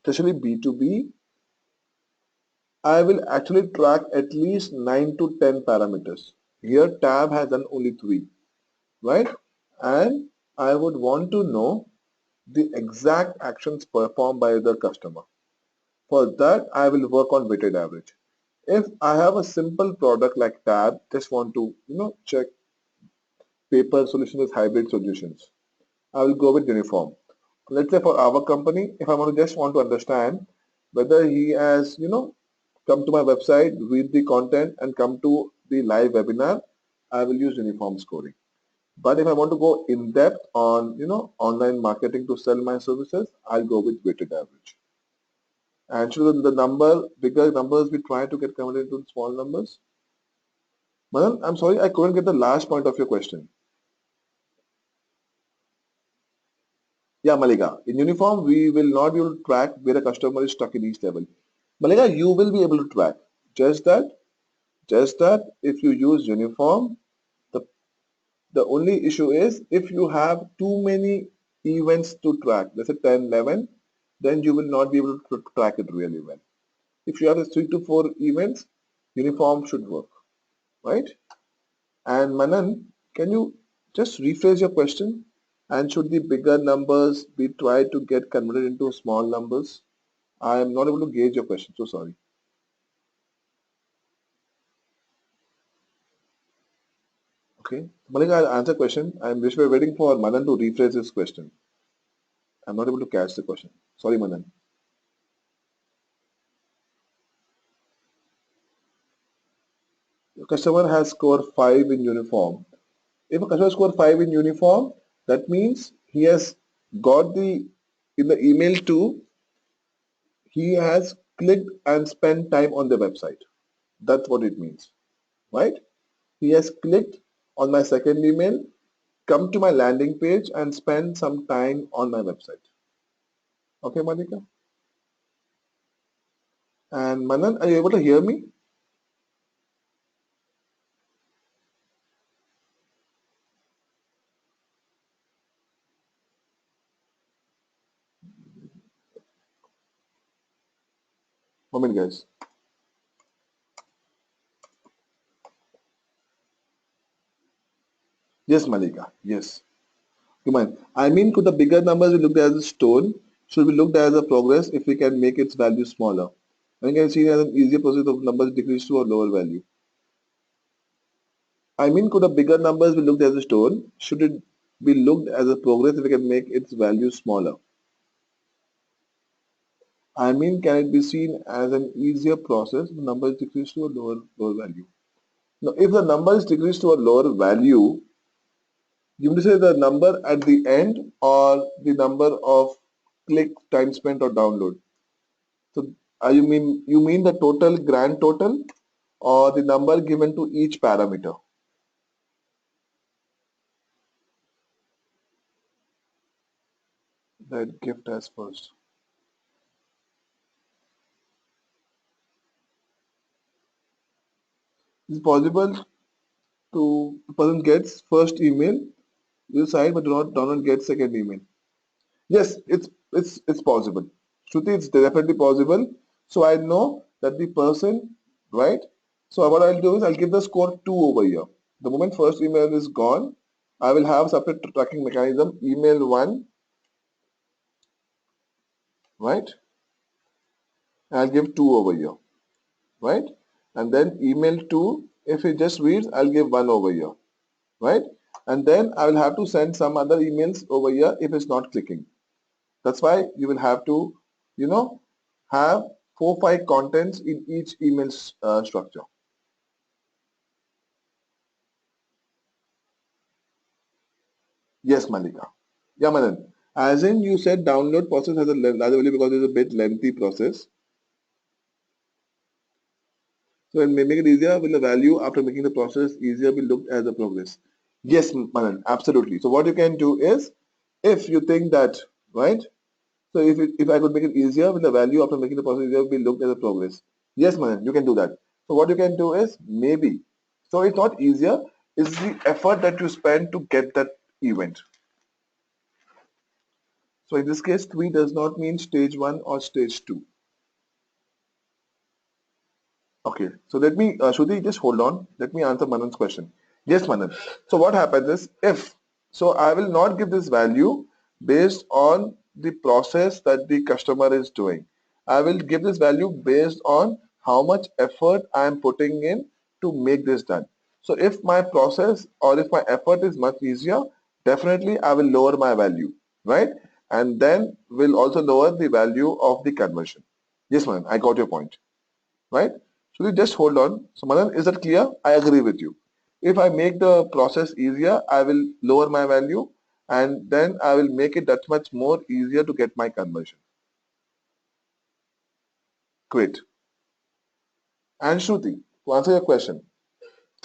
Especially B2B, I will actually track at least 9 to 10 parameters. Here tab has done only 3, right? And I would want to know the exact actions performed by the customer. For that, I will work on weighted average. If I have a simple product like tab, just want to, check paper solution with hybrid solutions, I will go with uniform. Let's say for our company, if I want to understand whether he has, come to my website, read the content and come to the live webinar, I will use uniform scoring. But if I want to go in depth on, online marketing to sell my services, I'll go with weighted average. And should the bigger numbers, we try to get converted into small numbers. Manan, I'm sorry, I couldn't get the last point of your question. Yeah, Malika. In uniform, we will not be able to track where a customer is stuck in each level. Malika, you will be able to track. Just that if you use uniform, the, the only issue is if you have too many events to track, let's say 10, 11, then you will not be able to track it really well. If you have 3 to 4 events, uniform should work, right? And Manan, can you just rephrase your question? And should the bigger numbers be tried to get converted into small numbers? I am not able to gauge your question, so sorry. Okay. Malika, I'll answer question. I'm just waiting for Manan to rephrase his question. I'm not able to catch the question. Sorry, Manan. The customer has scored 5 in uniform. If a customer scored 5 in uniform, that means he has got the in the email 2, he has clicked and spent time on the website. That's what it means, right? He has clicked on my second email, come to my landing page and spend some time on my website. Okay, Malika? And Manan, are you able to hear me? Moment, guys. Yes, Malika. Yes. Come on. I mean, could the bigger numbers be looked at as a stone? Should be looked at as a progress if we can make its value smaller? And you can see it as an easier process of numbers decrease to a lower value. I mean, could a bigger numbers be looked as a stone? Should it be looked as a progress if we can make its value smaller? I mean, can it be seen as an easier process if the numbers decrease to a lower value? Now, if the numbers decrease to a lower value, you mean to say the number at the end or the number of click, time spent or download? So, you mean the total grand total or the number given to each parameter? That gift as first. Is it possible to the person gets first email, you sign but do not get second email? Yes, it's possible. Shruti, it's definitely possible. So I know that the person, right? So what I'll do is I'll give the score 2 over here. The moment first email is gone, I will have separate tracking mechanism, email 1, right? And I'll give 2 over here, right? And then email 2, if it just reads, I'll give 1 over here, right? And then I will have to send some other emails over here if it's not clicking. That's why you will have to, you know, have 4-5 contents in each email structure. Yes, Malika. Yeah, Manan. As in you said download process has a larger value because it's a bit lengthy process. So it may make it easier will the value after making the process easier be looked as a progress. Yes, Manan, absolutely. So what you can do is if you think that, right? So if I could make it easier with the value after making the process easier be looked as a progress. Yes, Manan, you can do that. So what you can do is maybe. So it's not easier, it's the effort that you spend to get that event. So in this case, tweet does not mean stage 1 or stage 2. Okay, so let me, Shruti, just hold on. Let me answer Manan's question. Yes, Manan. So what happens is if, so I will not give this value based on the process that the customer is doing. I will give this value based on how much effort I am putting in to make this done. So if my process or if my effort is much easier, definitely I will lower my value, right? And then will also lower the value of the conversion. Yes, Manan, I got your point, right? So you just hold on. So Manan, is that clear? I agree with you. If I make the process easier, I will lower my value and then I will make it that much more easier to get my conversion. Great. And Shruti, to answer your question,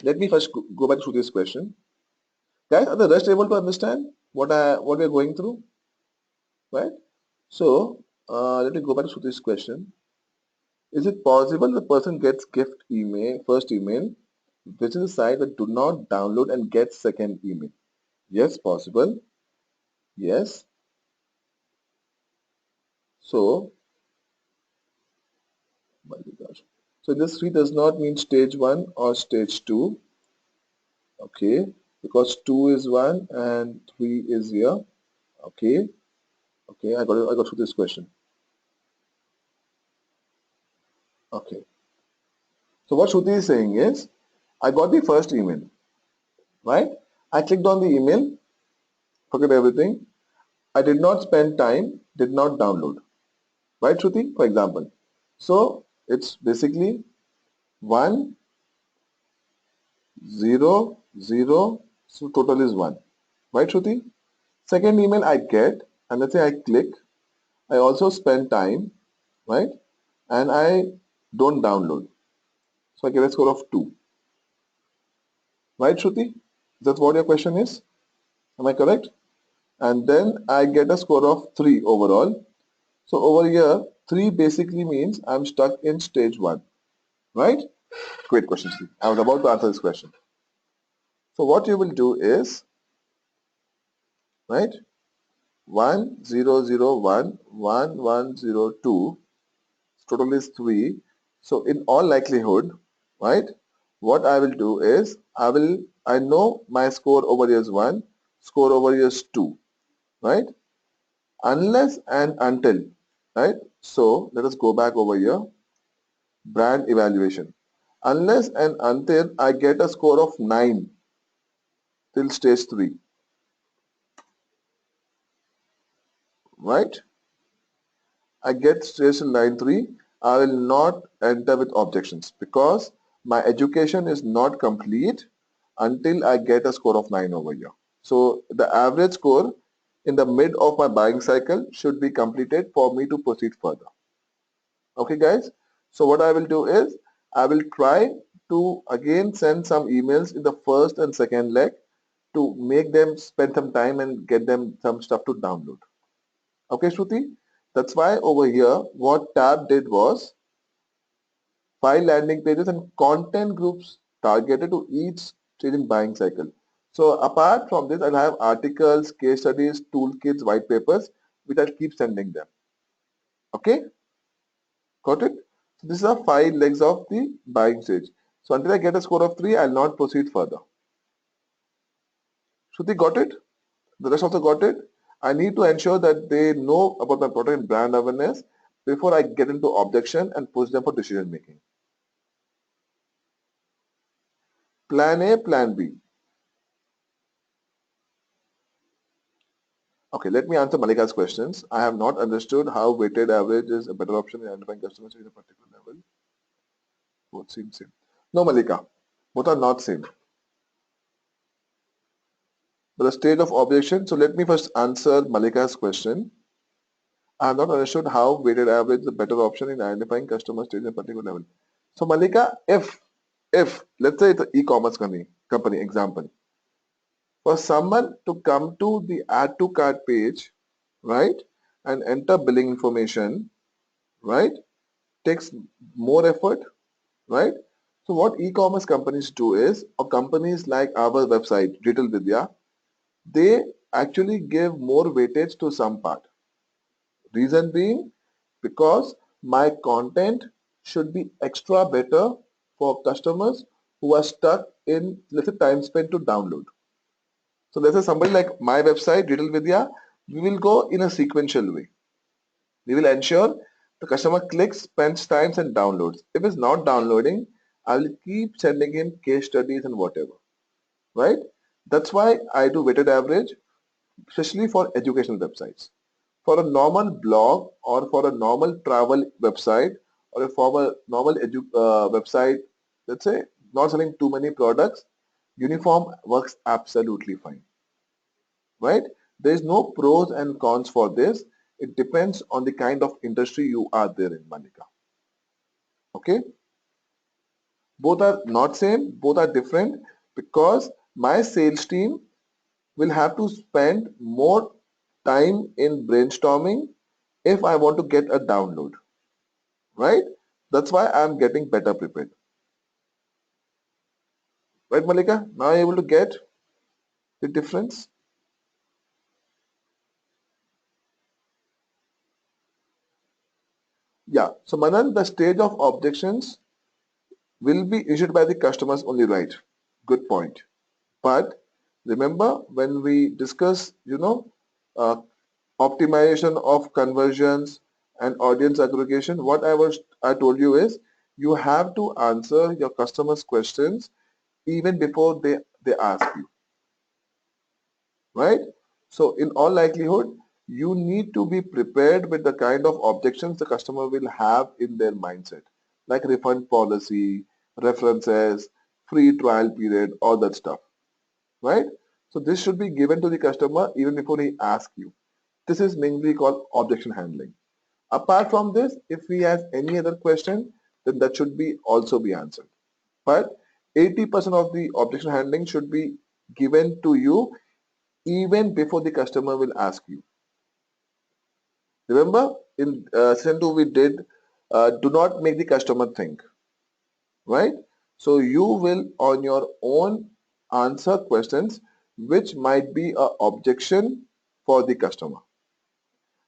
let me first go back to Shruti's question. Guys, are the rest able to understand what we are going through? Right? So let me go back to Shruti's question. Is it possible the person gets gift email, first email, which is a site that do not download and get second email? Yes, possible. Yes. So, my gosh. So this 3 does not mean stage 1 or stage 2. Okay. Because 2 is 1 and 3 is here. Okay. Okay. I got through this question. Okay. So what Shruti is saying is, I got the first email, right? I clicked on the email, forget everything. I did not spend time, did not download. Right, Shruti? For example. So it's basically 1, 0, 0, so total is 1. Right, Shruti? Second email I get, and let's say I click, I also spend time, right? And I don't download. So I get a score of 2. Right, Shruti? That's what your question is? Am I correct? And then I get a score of 3 overall. So over here, 3 basically means I'm stuck in stage 1. Right? Great question, Steve. I was about to answer this question. So what you will do is, right? 1001, 1102, total is 3. So in all likelihood, right? What I will do is, I know my score over here is 1, score over here is 2, right? Unless and until, right? So let us go back over here, brand evaluation. Unless and until I get a score of 9 till stage 3, right? I get stage 9.3, I will not enter with objections because my education is not complete until I get a score of 9 over here. So the average score in the mid of my buying cycle should be completed for me to proceed further. Okay guys, so what I will do is I will try to again send some emails in the first and second leg to make them spend some time and get them some stuff to download. Okay Shruti, that's why over here what Tab did was 5 landing pages and content groups targeted to each stage in buying cycle. So apart from this, I'll have articles, case studies, toolkits, white papers, which I'll keep sending them. Okay, got it? So these are 5 legs of the buying stage. So until I get a score of 3, I'll not proceed further. Shruti, got it? The rest also got it? I need to ensure that they know about my product and brand awareness before I get into objection and push them for decision making. Plan A, Plan B. Okay, let me answer Malika's questions. I have not understood how weighted average is a better option in identifying customers in a particular level. Both seem same. No, Malika, both are not same. But the state of objection, so let me first answer Malika's question. I have not understood how weighted average is a better option in identifying customer stage in a particular level. So Malika, if let's say it's an e-commerce company example, for someone to come to the add to cart page, right, and enter billing information, right, takes more effort, right? So what e-commerce companies do is, or companies like our website, Retail Vidya, they actually give more weightage to some part. Reason being, because my content should be extra better for customers who are stuck in, let's say, time spent to download. So let's say somebody like my website, Retail Vidya, we will go in a sequential way. We will ensure the customer clicks, spends times and downloads. If it's not downloading, I will keep sending him case studies and whatever, right? That's why I do weighted average, especially for educational websites. For a normal blog or for a normal travel website or for a normal website, let's say not selling too many products, uniform works absolutely fine, right? There is no pros and cons for this. It depends on the kind of industry you are there in, Malika. Okay, both are not same, both are different, because my sales team will have to spend more time in brainstorming if I want to get a download, right? That's why I'm getting better prepared, right? Malika, now you're able to get the difference. Yeah, so Manan, the stage of objections will be issued by the customers only, right? Good point. But remember when we discuss, uh, optimization of conversions and audience aggregation, what I told you is you have to answer your customers' questions even before they ask you, right? So in all likelihood, you need to be prepared with the kind of objections the customer will have in their mindset, like refund policy, references, free trial period, all that stuff, right? So this should be given to the customer even before he asks you. This is mainly called objection handling. Apart from this, if he has any other question, then that should be also be answered. But 80% of the objection handling should be given to you even before the customer will ask you. Remember, in session 2 we did do not make the customer think, right? So you will on your own answer questions which might be a objection for the customer.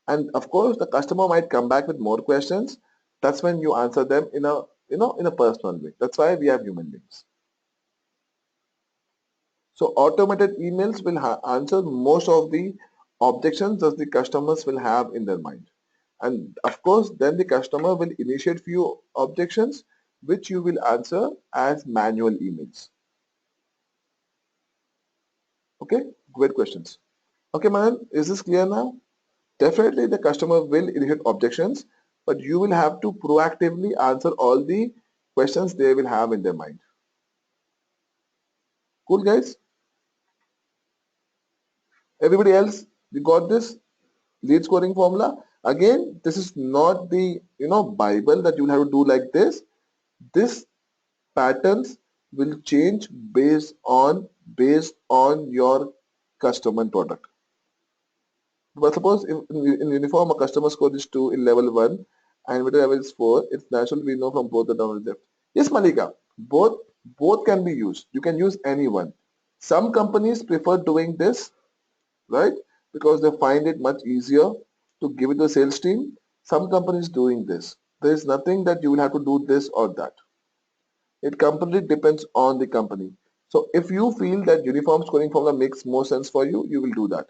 And of course, the customer might come back with more questions. That's when you answer them in a in a personal way. That's why we have human beings. So automated emails will answer most of the objections that the customers will have in their mind. And of course, then the customer will initiate few objections which you will answer as manual emails. Okay, great questions. Okay, Manan, is this clear now? Definitely the customer will initiate objections, but you will have to proactively answer all the questions they will have in their mind. Cool, guys? Everybody else, you got this lead scoring formula? Again, this is not the Bible that you will have to do like this. This patterns will change based on your customer product. But suppose if in uniform a customer score is 2 in level 1 and middle level is 4, it's natural we know from both the down and left. Yes, Malika, both can be used. You can use any one. Some companies prefer doing this, right? Because they find it much easier to give it to the sales team. Some companies doing this. There is nothing that you will have to do this or that. It completely depends on the company. So if you feel that uniform scoring formula makes more sense for you, you will do that.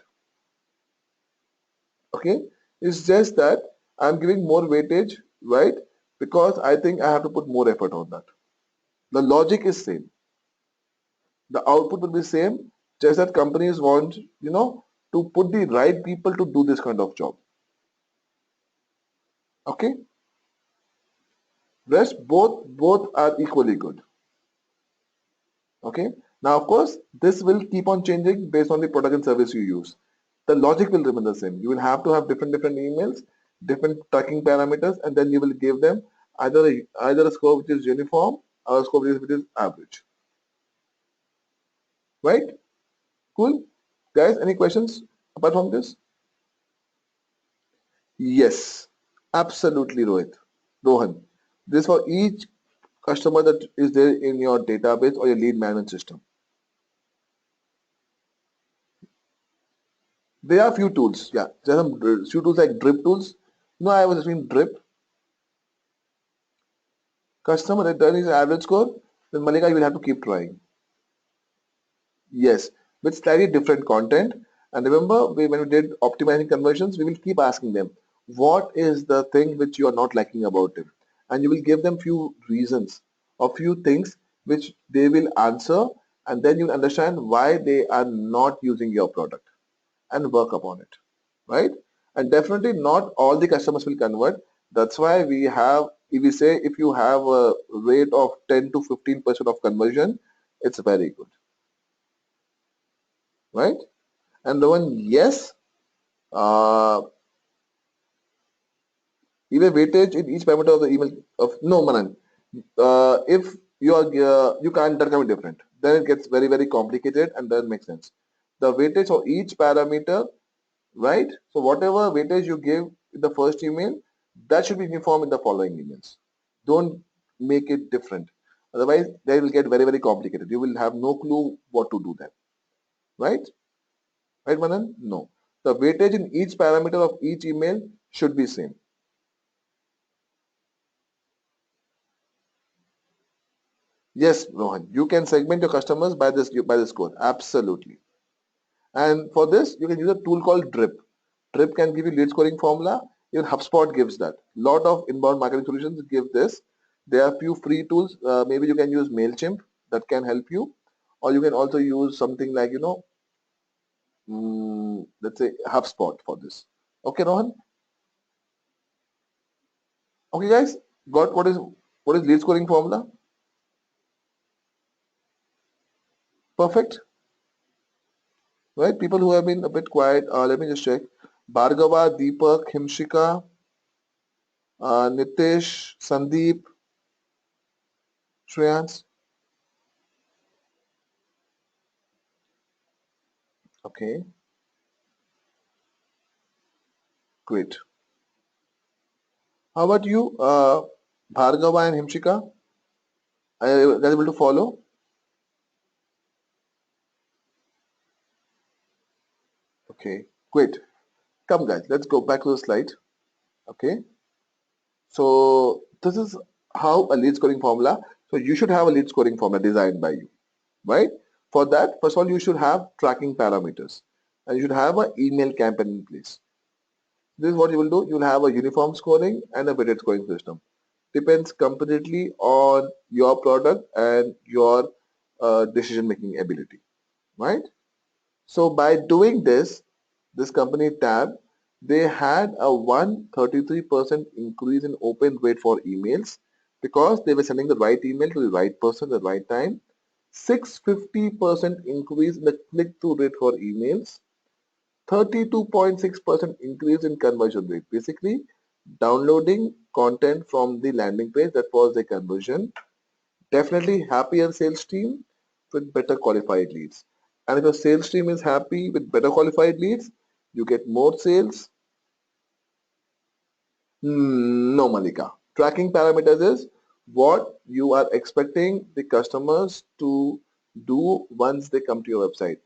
Okay, it's just that I'm giving more weightage, right? Because I think I have to put more effort on that. The logic is same, the output will be same, just that companies want to put the right people to do this kind of job. Okay, rest both are equally good. Okay, now of course this will keep on changing based on the product and service you use. The logic will remain the same. You will have to have different emails, different tracking parameters, and then you will give them either a score which is uniform or a score which is average. Right? Cool. Guys, any questions apart from this? Yes, absolutely, Rohan. This for each customer that is there in your database or your lead management system. There are few tools. Yeah, there are some few tools like drip tools. I was doing drip. Customer return is average score. Then Malika, you will have to keep trying. Yes, with slightly different content. And remember, when we did optimizing conversions, we will keep asking them, what is the thing which you are not liking about it? And you will give them few reasons or few things which they will answer, and then you understand why they are not using your product and work upon it, right? And definitely not all the customers will convert. That's why if we say if you have a rate of 10 to 15% of conversion, it's very good, right? And the one, yes, uh, even weightage in each parameter of the email of no Manan. If you can't, that can be different. Then it gets very complicated and doesn't make sense. The weightage for each parameter, right? So whatever weightage you give in the first email, that should be uniform in the following emails. Don't make it different. Otherwise, they will get very complicated. You will have no clue what to do then, right? Right, Manan? No. The weightage in each parameter of each email should be same. Yes, Rohan, you can segment your customers by this code. Absolutely. And for this, you can use a tool called Drip. Drip can give you lead scoring formula. Even HubSpot gives that. Lot of inbound marketing solutions give this. There are few free tools. Maybe you can use Mailchimp that can help you, or you can also use something like let's say HubSpot for this. Okay, Rohan. Okay, guys. Got what is lead scoring formula? Perfect. Right? People who have been a bit quiet. Let me just check. Bhargava, Deepak, Himshika, Nitesh, Sandeep, Shreyans. Okay, great. How about you, Bhargava and Himshika? Are you guys able to follow? Okay, great. Come guys, let's go back to the slide. Okay, so this is how a lead scoring formula. So you should have a lead scoring formula designed by you, right? For that, first of all, you should have tracking parameters and you should have an email campaign in place. This is what you will do. You will have a uniform scoring and a weighted scoring system. Depends completely on your product and your decision making ability, right? So by doing this, this company Tab, they had a 133% increase in open rate for emails because they were sending the right email to the right person at the right time. 650% increase in the click-through rate for emails. 32.6% increase in conversion rate. Basically, downloading content from the landing page, that was the conversion. Definitely happier sales team with better qualified leads. And if your sales team is happy with better qualified leads, you get more sales. No, Malika. Tracking parameters is what you are expecting the customers to do once they come to your website.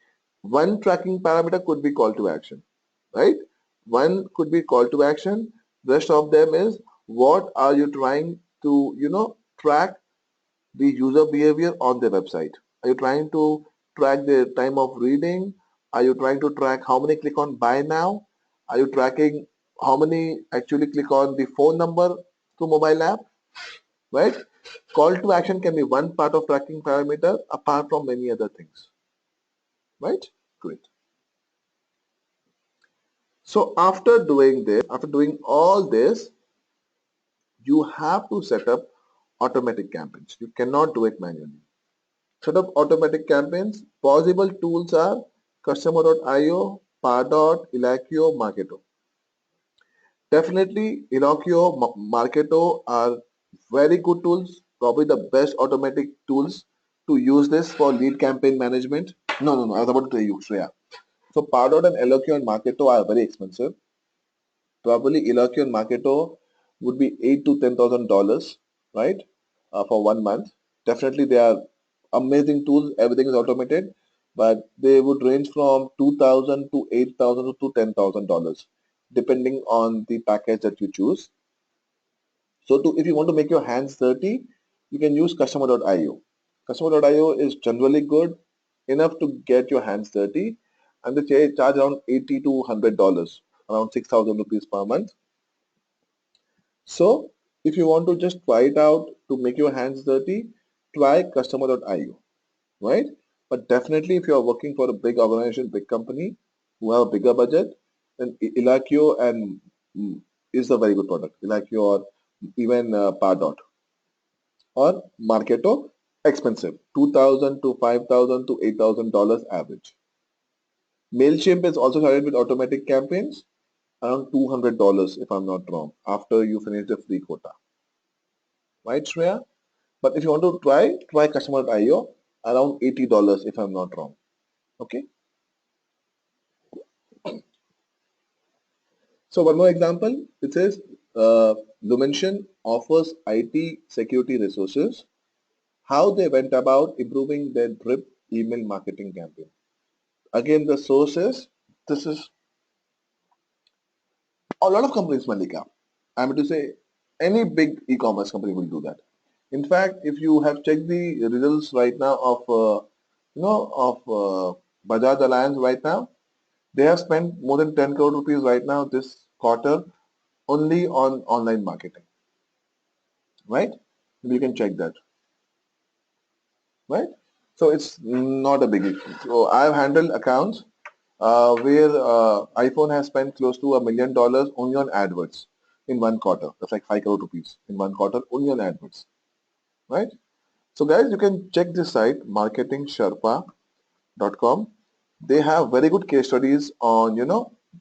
One tracking parameter could be call to action, right? One could be call to action. Rest of them is what are you trying to, track the user behavior on their website. Are you trying to track their time of reading? Are you trying to track how many click on buy now? Are you tracking how many actually click on the phone number to mobile app? Right? Call to action can be one part of tracking parameter apart from many other things. Right? Great. So after doing this, after doing all this, you have to set up automatic campaigns. You cannot do it manually. Set up automatic campaigns. Possible tools are Customer.io, Pardot, Elakio, Marketo. Definitely, Elakio, Marketo are very good tools, probably the best automatic tools to use this for lead campaign management. No, I was about to tell you, Shreya. So Pardot and Elakio and Marketo are very expensive. Probably Elakio and Marketo would be $8,000 to $10,000, right, for 1 month. Definitely, they are amazing tools. Everything is automated, but they would range from 2,000 to 8,000 to $10,000, depending on the package that you choose. So, if you want to make your hands dirty, you can use Customer.io. Customer.io is generally good enough to get your hands dirty, and they charge around $80 to $100, around 6,000 rupees per month. So if you want to just try it out to make your hands dirty, try Customer.io, right? But definitely if you are working for a big organization, big company who have a bigger budget, then Elakio and is a very good product. Elakio or even Pardot or Marketo, expensive, 2,000 to 5,000 to $8,000 average. Mailchimp is also started with automatic campaigns, around $200 if I'm not wrong, after you finish the free quota, right, Shreya? But if you want to try Customer.io, around $80 if I'm not wrong. Okay. So one more example, it says Lumention offers IT security resources, how they went about improving their drip email marketing campaign. Again, the sources, this is a lot of companies, Malika. I'm to say any big e-commerce company will do that. In fact, if you have checked the results right now of, Bajaj Alliance right now, they have spent more than 10 crore rupees right now this quarter only on online marketing, right? You can check that, right? So it's not a biggie. So I've handled accounts where iPhone has spent close to $1 million only on AdWords in 1 quarter. That's like 5 crore rupees in 1 quarter only on AdWords, right? So guys, you can check this site, marketingsherpa.com. They have very good case studies on,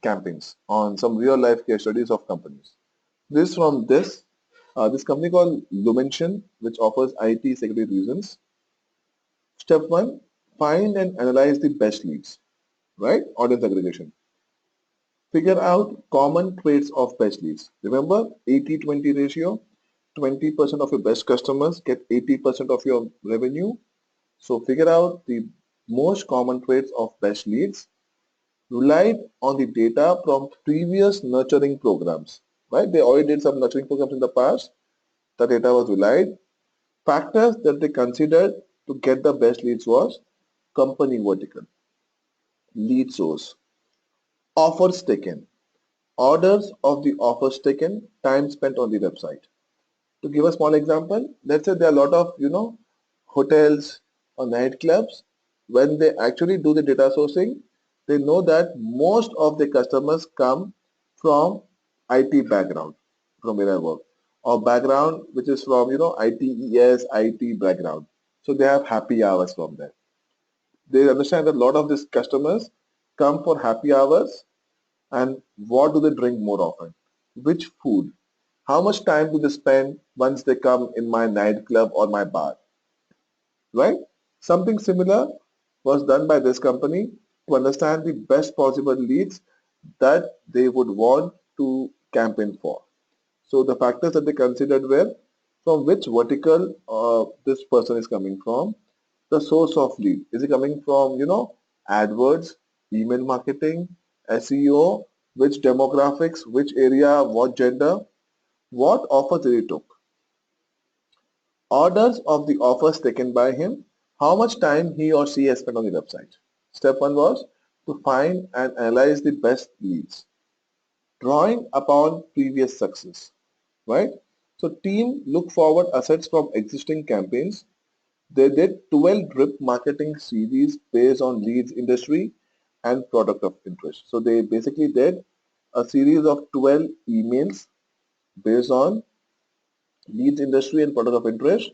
campaigns on some real life case studies of companies. This from this company called Lumention, which offers IT security reasons. Step one, find and analyze the best leads, right? Audience aggregation. Figure out common traits of best leads. Remember 80-20 ratio, 20% of your best customers get 80% of your revenue. So figure out the most common traits of best leads. Relied on the data from previous nurturing programs, right? They already did some nurturing programs in the past. The data was relied. Factors that they considered to get the best leads was company vertical, lead source, offers taken, orders of the offers taken, time spent on the website. To give a small example, let's say there are a lot of, hotels or nightclubs. When they actually do the data sourcing, they know that most of the customers come from IT background, from where I work, or background which is from, ITES, IT background. So they have happy hours from there. They understand that a lot of these customers come for happy hours, and what do they drink more often? Which food? How much time do they spend once they come in my nightclub or my bar? Right? Something similar was done by this company to understand the best possible leads that they would want to campaign for. So the factors that they considered were from which vertical this person is coming from, the source of lead. Is it coming from, AdWords, email marketing, SEO, which demographics, which area, what gender, what offers did he took, orders of the offers taken by him, how much time he or she has spent on the website. Step one was to find and analyze the best leads, drawing upon previous success, right? So team look forward assets from existing campaigns. They did 12 drip marketing series based on leads industry and product of interest. So they basically did a series of 12 emails based on leads industry and product of interest,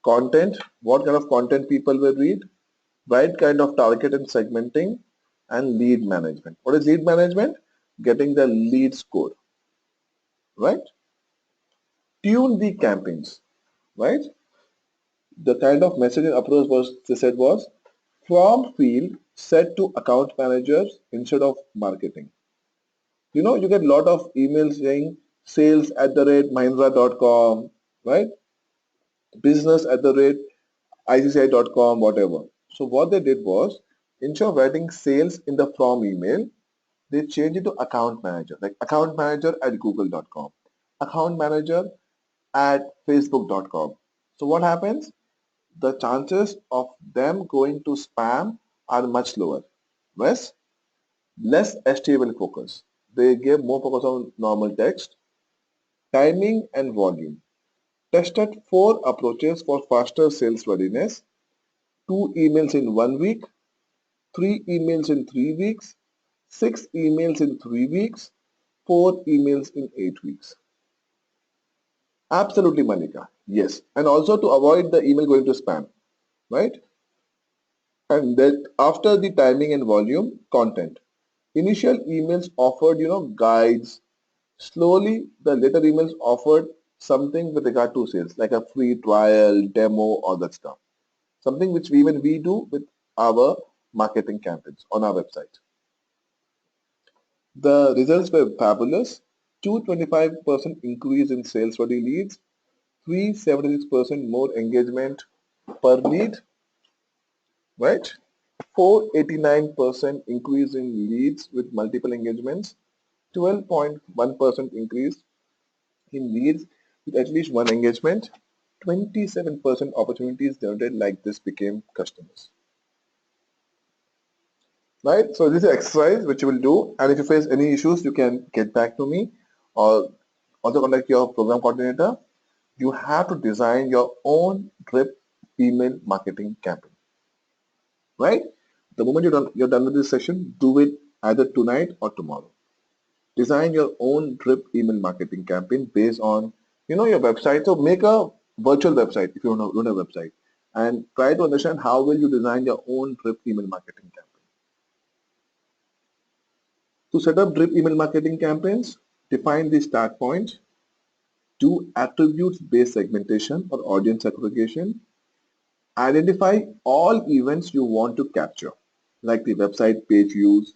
content, what kind of content people will read, right kind of target and segmenting, and lead management. What is lead management? Getting the lead score, right? Tune the campaigns, right? The kind of messaging approach was they said was from field set to account managers instead of marketing. You get a lot of emails saying sales@mahindra.com, right? Business@ICCI.com, whatever. So what they did was, instead of writing sales in the from email, they changed it to account manager, like account manager at google.com, account manager at facebook.com. So what happens? The chances of them going to spam are much lower. Less HTML focus. They gave more focus on normal text, timing and volume. Tested 4 approaches for faster sales readiness: 2 emails in 1 week, 3 emails in 3 weeks, 6 emails in 3 weeks, 4 emails in 8 weeks. Absolutely, Malika. Yes. And also to avoid the email going to spam, right? And that after the timing and volume, content. Initial emails offered, guides. Slowly, the later emails offered something with regard to sales, like a free trial, demo, all that stuff. Something which even we do with our marketing campaigns on our website. The results were fabulous. 225% increase in sales ready leads, 376% more engagement per lead, right? 489% increase in leads with multiple engagements, 12.1% increase in leads with at least one engagement, 27% opportunities generated like this became customers. Right? So this is an exercise which you will do, and if you face any issues, you can get back to me or also contact your program coordinator. You have to design your own drip email marketing campaign. Right? The moment you're done with this session, do it either tonight or tomorrow. Design your own drip email marketing campaign based on your website. So make a virtual website if you don't have a website, and try to understand how will you design your own drip email marketing campaign. To set up drip email marketing campaigns, define the start point, do attributes-based segmentation or audience aggregation, identify all events you want to capture, like the website page views,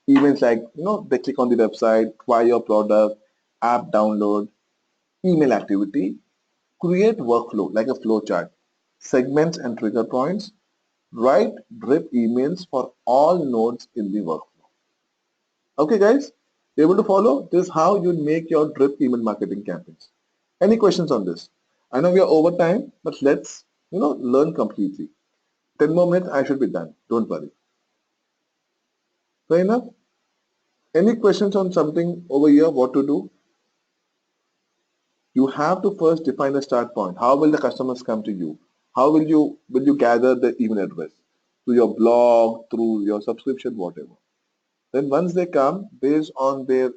events like they click on the website, try your product, app download, email activity, create workflow like a flow chart, segments and trigger points, write drip emails for all nodes in the workflow. Okay guys, able to follow? This is how you make your drip email marketing campaigns. Any questions on this? I know we are over time, but let's learn completely. 10 more minutes, I should be done. Don't worry. Fair enough? Any questions on something over here, what to do? You have to first define the start point. How will the customers come to you? How will you gather the email address? Through your blog, through your subscription, whatever. Then once they come, based on their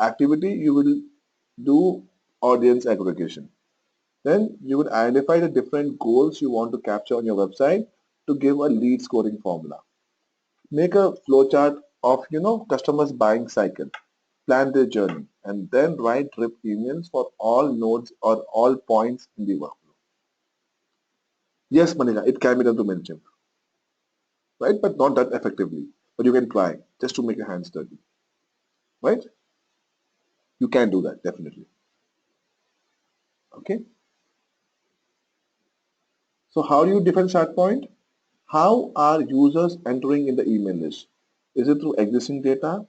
activity, you will do audience aggregation. Then you will identify the different goals you want to capture on your website to give a lead scoring formula. Make a flowchart of customers buying cycle, plan their journey, and then write drip emails for all nodes or all points in the workflow. Yes, Manika, it can be done to MailChimp, right? But not that effectively. But you can try just to make your hands dirty, right? You can do that definitely. Okay. So how do you define start point? How are users entering in the email list? Is it through existing data,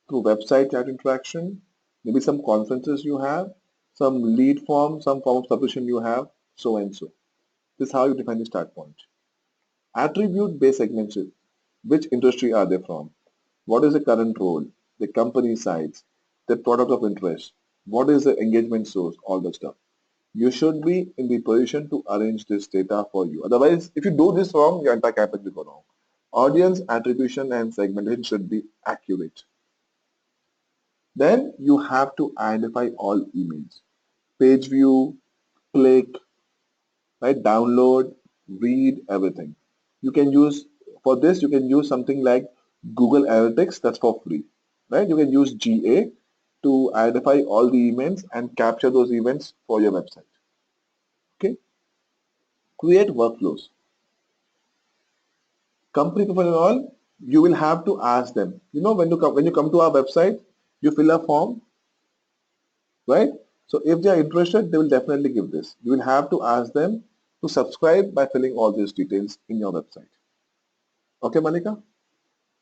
through website chat interaction, maybe some conferences you have, some lead form, some form of subscription you have, so and so. This is how you define the start point. Attribute-based segmentation. Which industry are they from? What is the current role? The company size, the product of interest, what is the engagement source, all that stuff. You should be in the position to arrange this data for you. Otherwise, if you do this wrong, your entire campaign will go wrong. Audience attribution and segmentation should be accurate. Then you have to identify all emails. Page view, click, right? Download, read, everything. You can use, for this, you can use something like Google Analytics, that's for free, right? You can use GA to identify all the events and capture those events for your website. Okay. Create workflows. Company people and all, you will have to ask them. When you come to our website, you fill a form, right? So if they are interested, they will definitely give this. You will have to ask them to subscribe by filling all these details in your website. Okay, Malika?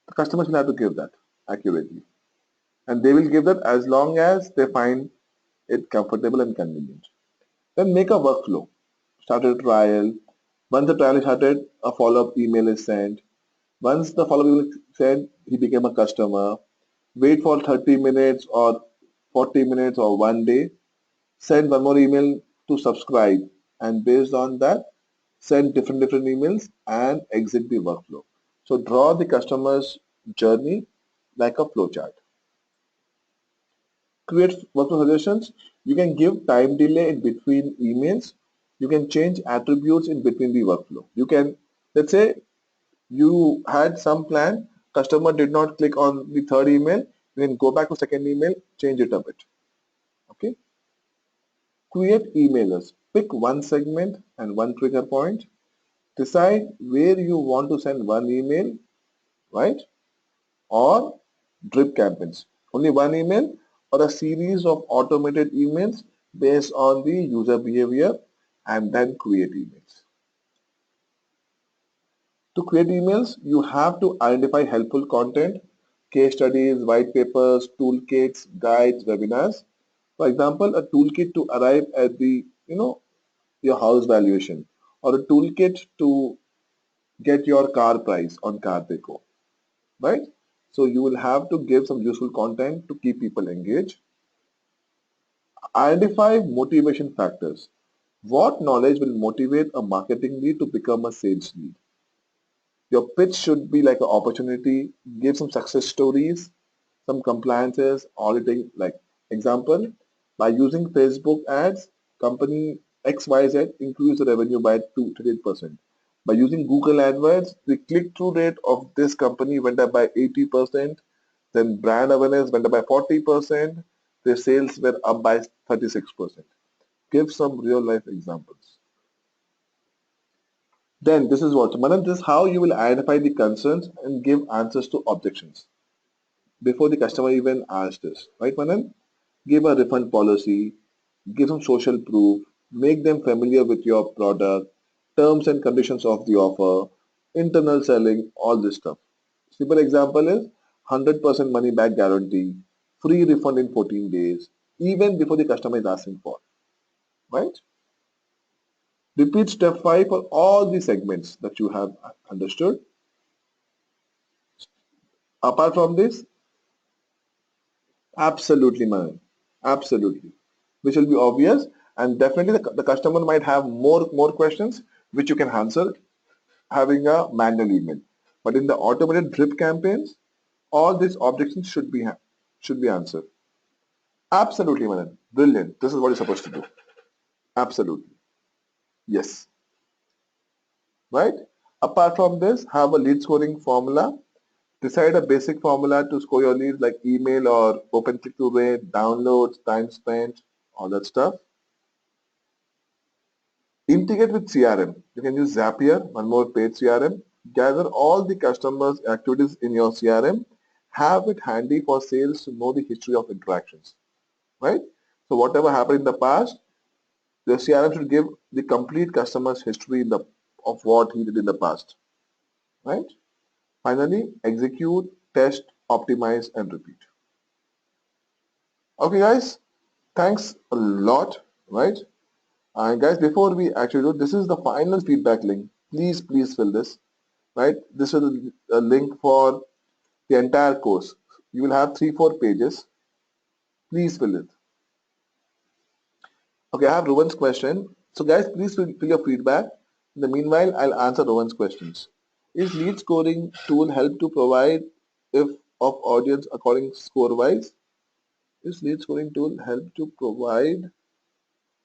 The customers will have to give that accurately. And they will give that as long as they find it comfortable and convenient. Then make a workflow. Start a trial. Once the trial is started, a follow-up email is sent. Once the follow-up email is sent, he became a customer. Wait for 30 minutes or 40 minutes or 1 day. Send one more email to subscribe, and based on that, send different emails and exit the workflow. So draw the customer's journey like a flowchart. Create workflow suggestions. You can give time delay in between emails. You can change attributes in between the workflow. You can, let's say you had some plan, customer did not click on the third email, you can go back to second email, change it a bit. Okay. Create emailers. Pick one segment and one trigger point. Decide where you want to send one email, right? Or drip campaigns. Only one email or a series of automated emails based on the user behavior, and then create emails. To create emails, you have to identify helpful content, case studies, white papers, toolkits, guides, webinars. For example, a toolkit to arrive at the, your house valuation, or a toolkit to get your car price on CarDeco, right? So you will have to give some useful content to keep people engaged. Identify motivation factors. What knowledge will motivate a marketing lead to become a sales lead? Your pitch should be like an opportunity, give some success stories, some compliances, auditing, like example, by using Facebook ads, company XYZ increased the revenue by 2 to 8%. By using Google AdWords, the click-through rate of this company went up by 80%, then brand awareness went up by 40%, their sales were up by 36%. Give some real-life examples. Then this is what, Manan, this is how you will identify the concerns and give answers to objections before the customer even asks this, right, Manan? Give a refund policy, give them social proof, make them familiar with your product, terms and conditions of the offer, internal selling, all this stuff. Simple example is 100% money back guarantee, free refund in 14 days, even before the customer is asking for, right? Repeat step 5 for all the segments that you have understood. Apart from this, absolutely, man. Absolutely. Which will be obvious, and definitely the customer might have more questions which you can answer having a manual email. But in the automated drip campaigns, all these objections should be answered. Absolutely, man. Brilliant. This is what you're supposed to do. Absolutely. Yes. Right? Apart from this, have a lead scoring formula. Decide a basic formula to score your leads like email or open click-through rate, downloads, time spent, all that stuff. Integrate with CRM. You can use Zapier, one more paid CRM. Gather all the customers' activities in your CRM. Have it handy for sales to know the history of interactions. Right? So whatever happened in the past, the CRM should give the complete customer's history of what he did in the past. Right? Finally, execute, test, optimize, and repeat. Okay, guys. Thanks a lot. Right? And guys, before we actually do, this is the final feedback link. Please fill this. Right? This is a link for the entire course. You will have 3-4 pages. Please fill it. Okay, I have Rowan's question. So guys, please fill your feedback. In the meanwhile, I'll answer Rowan's questions. Is lead scoring tool help to provide if of audience according score wise? Is lead scoring tool help to provide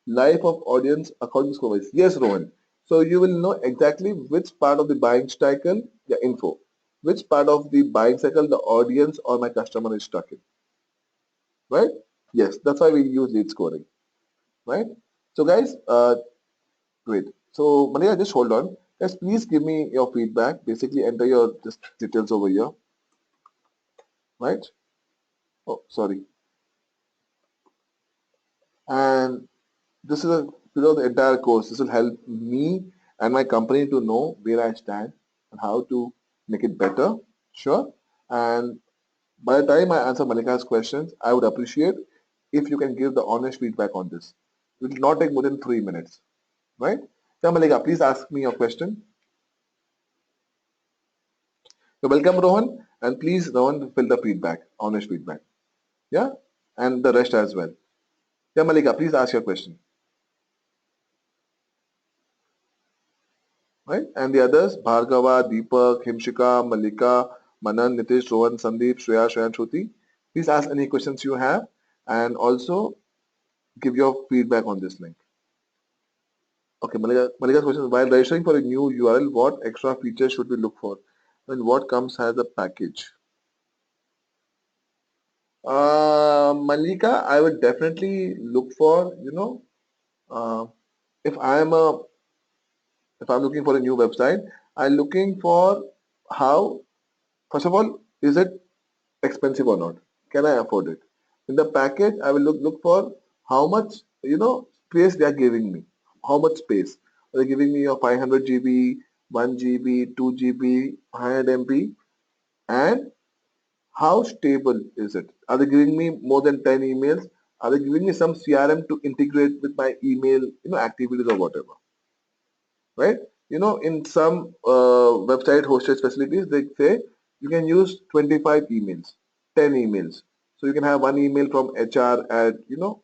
life of audience according to score wise? Yes, Rowan. So you will know exactly which part of the buying cycle, the info, which part of the buying cycle the audience or my customer is stuck in. Right? Yes, that's why we use lead scoring. Right? So guys, great. So Maria, just hold on. Guys, please give me your feedback. Basically, enter your just details over here. Right? Oh, sorry. And this is a below the entire course. This will help me and my company to know where I stand and how to make it better. Sure. And by the time I answer Malika's questions, I would appreciate if you can give the honest feedback on this. It will not take more than 3 minutes. Right? Yeah, Malika, please ask me your question. So welcome, Rohan, and please, Rohan, fill the feedback, honest feedback. Yeah, and the rest as well. Yeah, Malika, please ask your question. Right, and the others, Bhargava, Deepak, Himshika, Malika, Manan, Nitish, Rohan, Sandeep, Shreya, and Shruti. Please ask any questions you have, and also give your feedback on this link. Okay, Malika's question is, while registering for a new URL, what extra features should we look for? And what comes as a package? Malika, I would definitely look for, if I'm looking for a new website, I'm looking for how, first of all, is it expensive or not? Can I afford it? In the package, I will look for how much, space they are giving me. How much space? Are they giving me a 500 GB, 1 GB, 2 GB, 100 MB? And how stable is it? Are they giving me more than 10 emails? Are they giving me some CRM to integrate with my email, activities or whatever? Right? In some website hosted facilities, they say you can use 25 emails, 10 emails. So you can have one email from HR at,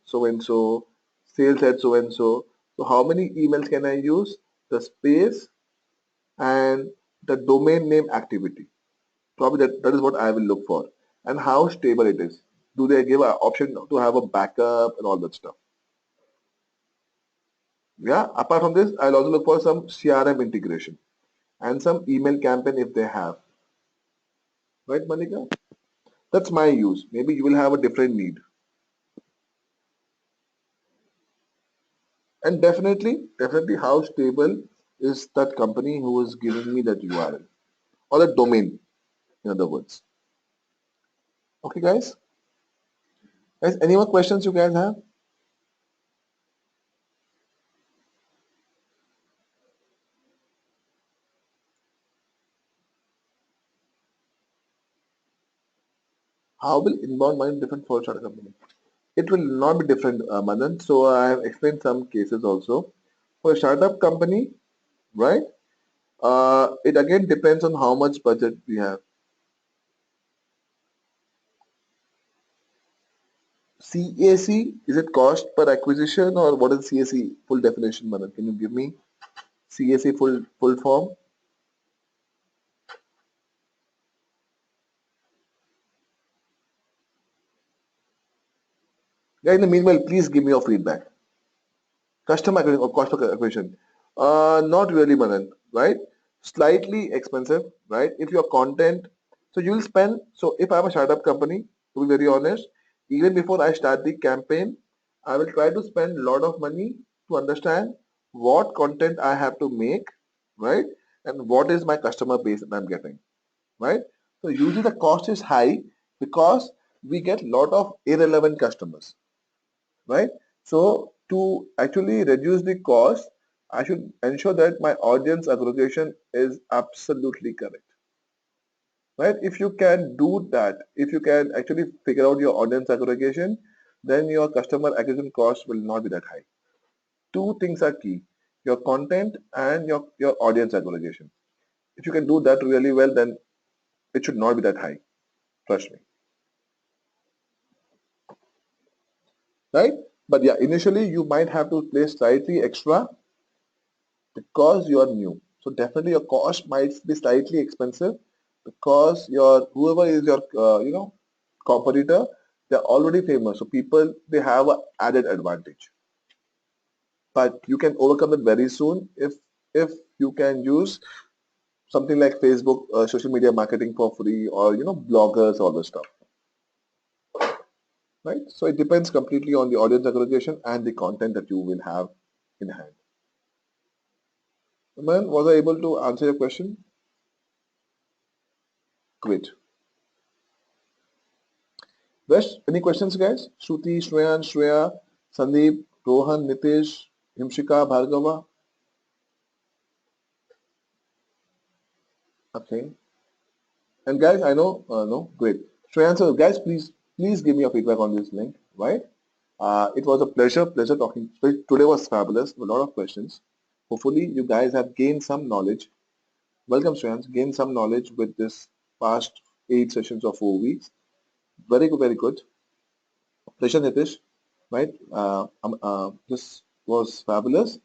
so and so, sales at so and so. So how many emails can I use? The space and the domain name activity. Probably that is what I will look for. And how stable it is. Do they give an option to have a backup and all that stuff? Yeah. Apart from this, I'll also look for some CRM integration. and some email campaign if they have. Right, Malika? That's my use. Maybe you will have a different need. And definitely how stable is that company who is giving me that URL or that domain, in other words. Okay, guys? Guys, any more questions you guys have? How will inbound money different for a startup company? It will not be different, Madan. So I have explained some cases also. For a startup company, right? It again depends on how much budget we have. CAC, is it cost per acquisition or what is CAC full definition, Madan? Can you give me CAC full form? Yeah, in the meanwhile, please give me your feedback. Customer acquisition or cost of acquisition? Not really, Manan, right? Slightly expensive, right? If your content, so you'll spend, so if I'm a startup company, to be very honest, even before I start the campaign, I will try to spend a lot of money to understand what content I have to make, right? And what is my customer base that I'm getting, right? So usually the cost is high because we get a lot of irrelevant customers, right? So to actually reduce the cost, I should ensure that my audience aggregation is absolutely correct, right? If you can do that, if you can actually figure out your audience aggregation, then your customer acquisition cost will not be that high. Two things are key, your content and your audience aggregation. If you can do that really well, then it should not be that high. Trust me, right? But yeah, initially you might have to pay slightly extra because you are new. So definitely your cost might be slightly expensive because your whoever is your competitor, they're already famous. So people, they have an added advantage. But you can overcome that very soon if you can use something like Facebook, social media marketing for free, or bloggers, all the stuff, right? So it depends completely on the audience aggregation and the content that you will have in hand. Man, was I able to answer your question? Great. Rest, any questions, guys? Shruti, Shreya, Sandeep, Rohan, Nitish, Himshika, Bhargava. Okay. And guys, I know, no, great. Shreya, so guys, please give me your feedback on this link, right? It was a pleasure talking. Today was fabulous. A lot of questions. Hopefully, you guys have gained some knowledge. Welcome, Shreya. Gained some knowledge with this past 8 sessions or 4 weeks. Very good, very good. Pleasure, Nitish, right? This was fabulous.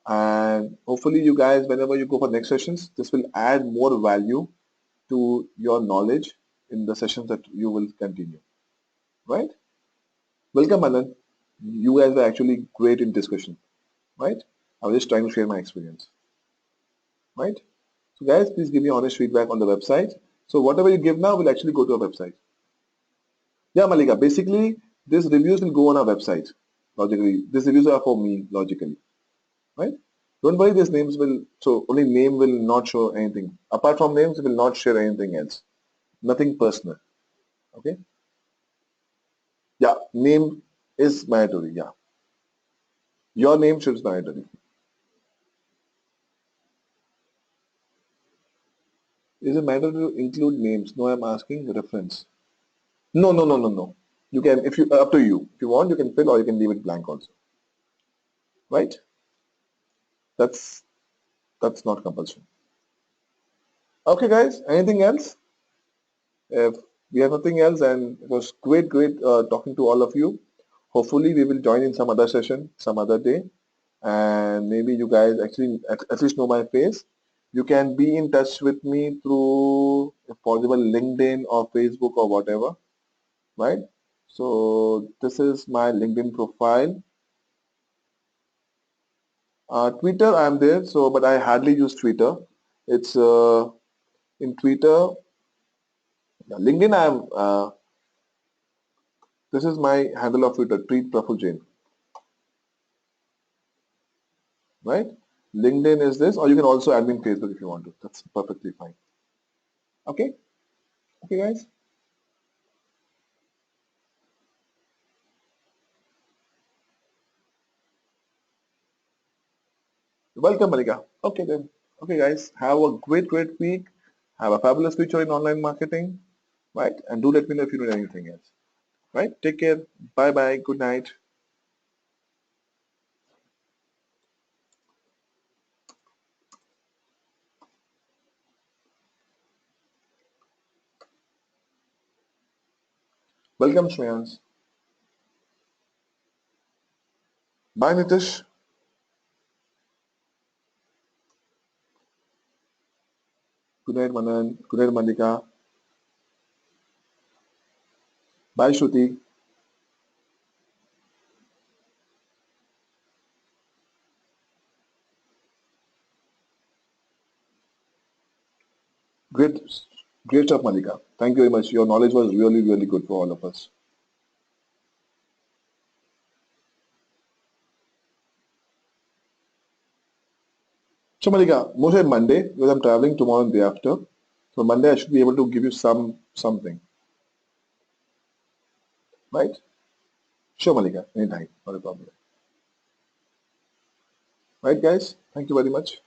And hopefully you guys, whenever you go for next sessions, this will add more value to your knowledge in the sessions that you will continue, right? Welcome, Anand. You guys were actually great in discussion, right? I was just trying to share my experience, right? So guys, please give me honest feedback on the website. So whatever you give now will actually go to our website. Yeah, Malika, basically these reviews will go on our website, logically. These reviews are for me, logically, right? Don't worry, these names will, so only name will not show anything. Apart from names, it will not share anything else. Nothing personal, okay? Yeah, name is mandatory, yeah. Your name should be mandatory. Is it mandatory to include names? No, I'm asking reference. No, no, no, no, no. You can, if you, up to you. If you want, you can fill or you can leave it blank also, right? That's, that's not compulsory. Okay, guys, anything else? If we have nothing else, and it was great talking to all of you. Hopefully, we will join in some other session, some other day, and maybe you guys actually at least know my face. You can be in touch with me through, if possible, LinkedIn or Facebook or whatever, right? So this is my LinkedIn profile. Twitter, I'm there, so but I hardly use Twitter. It's in Twitter. LinkedIn, this is my handle of Twitter, Tweet Praful Jain, right? LinkedIn is this, or you can also add me in Facebook if you want to. That's perfectly fine. Okay? Okay, guys? Welcome, Malika. Okay then. Okay, guys. Have a great week. Have a fabulous future in online marketing, right? And do let me know if you need anything else, right? Take care. Bye bye. Good night. Welcome, Shreyans. Bye, Nitish. Good night, Manan. Good night, Malika. Bye, Shruti. Great, great job, Malika. Thank you very much. Your knowledge was really good for all of us. So, Malika, most of Monday, because I'm traveling tomorrow and the day after. So Monday I should be able to give you something, right? Sure, Malika, anytime, not a problem. Right, guys? Thank you very much.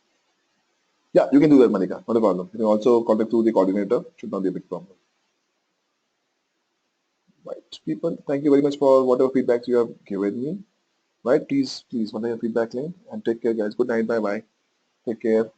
Yeah, you can do that, Malika, not a problem. You can also contact through the coordinator. Should not be a big problem. Right, people, thank you very much for whatever feedbacks you have given me. Right, please, contact your feedback link and take care, guys. Good night, bye bye. Take care.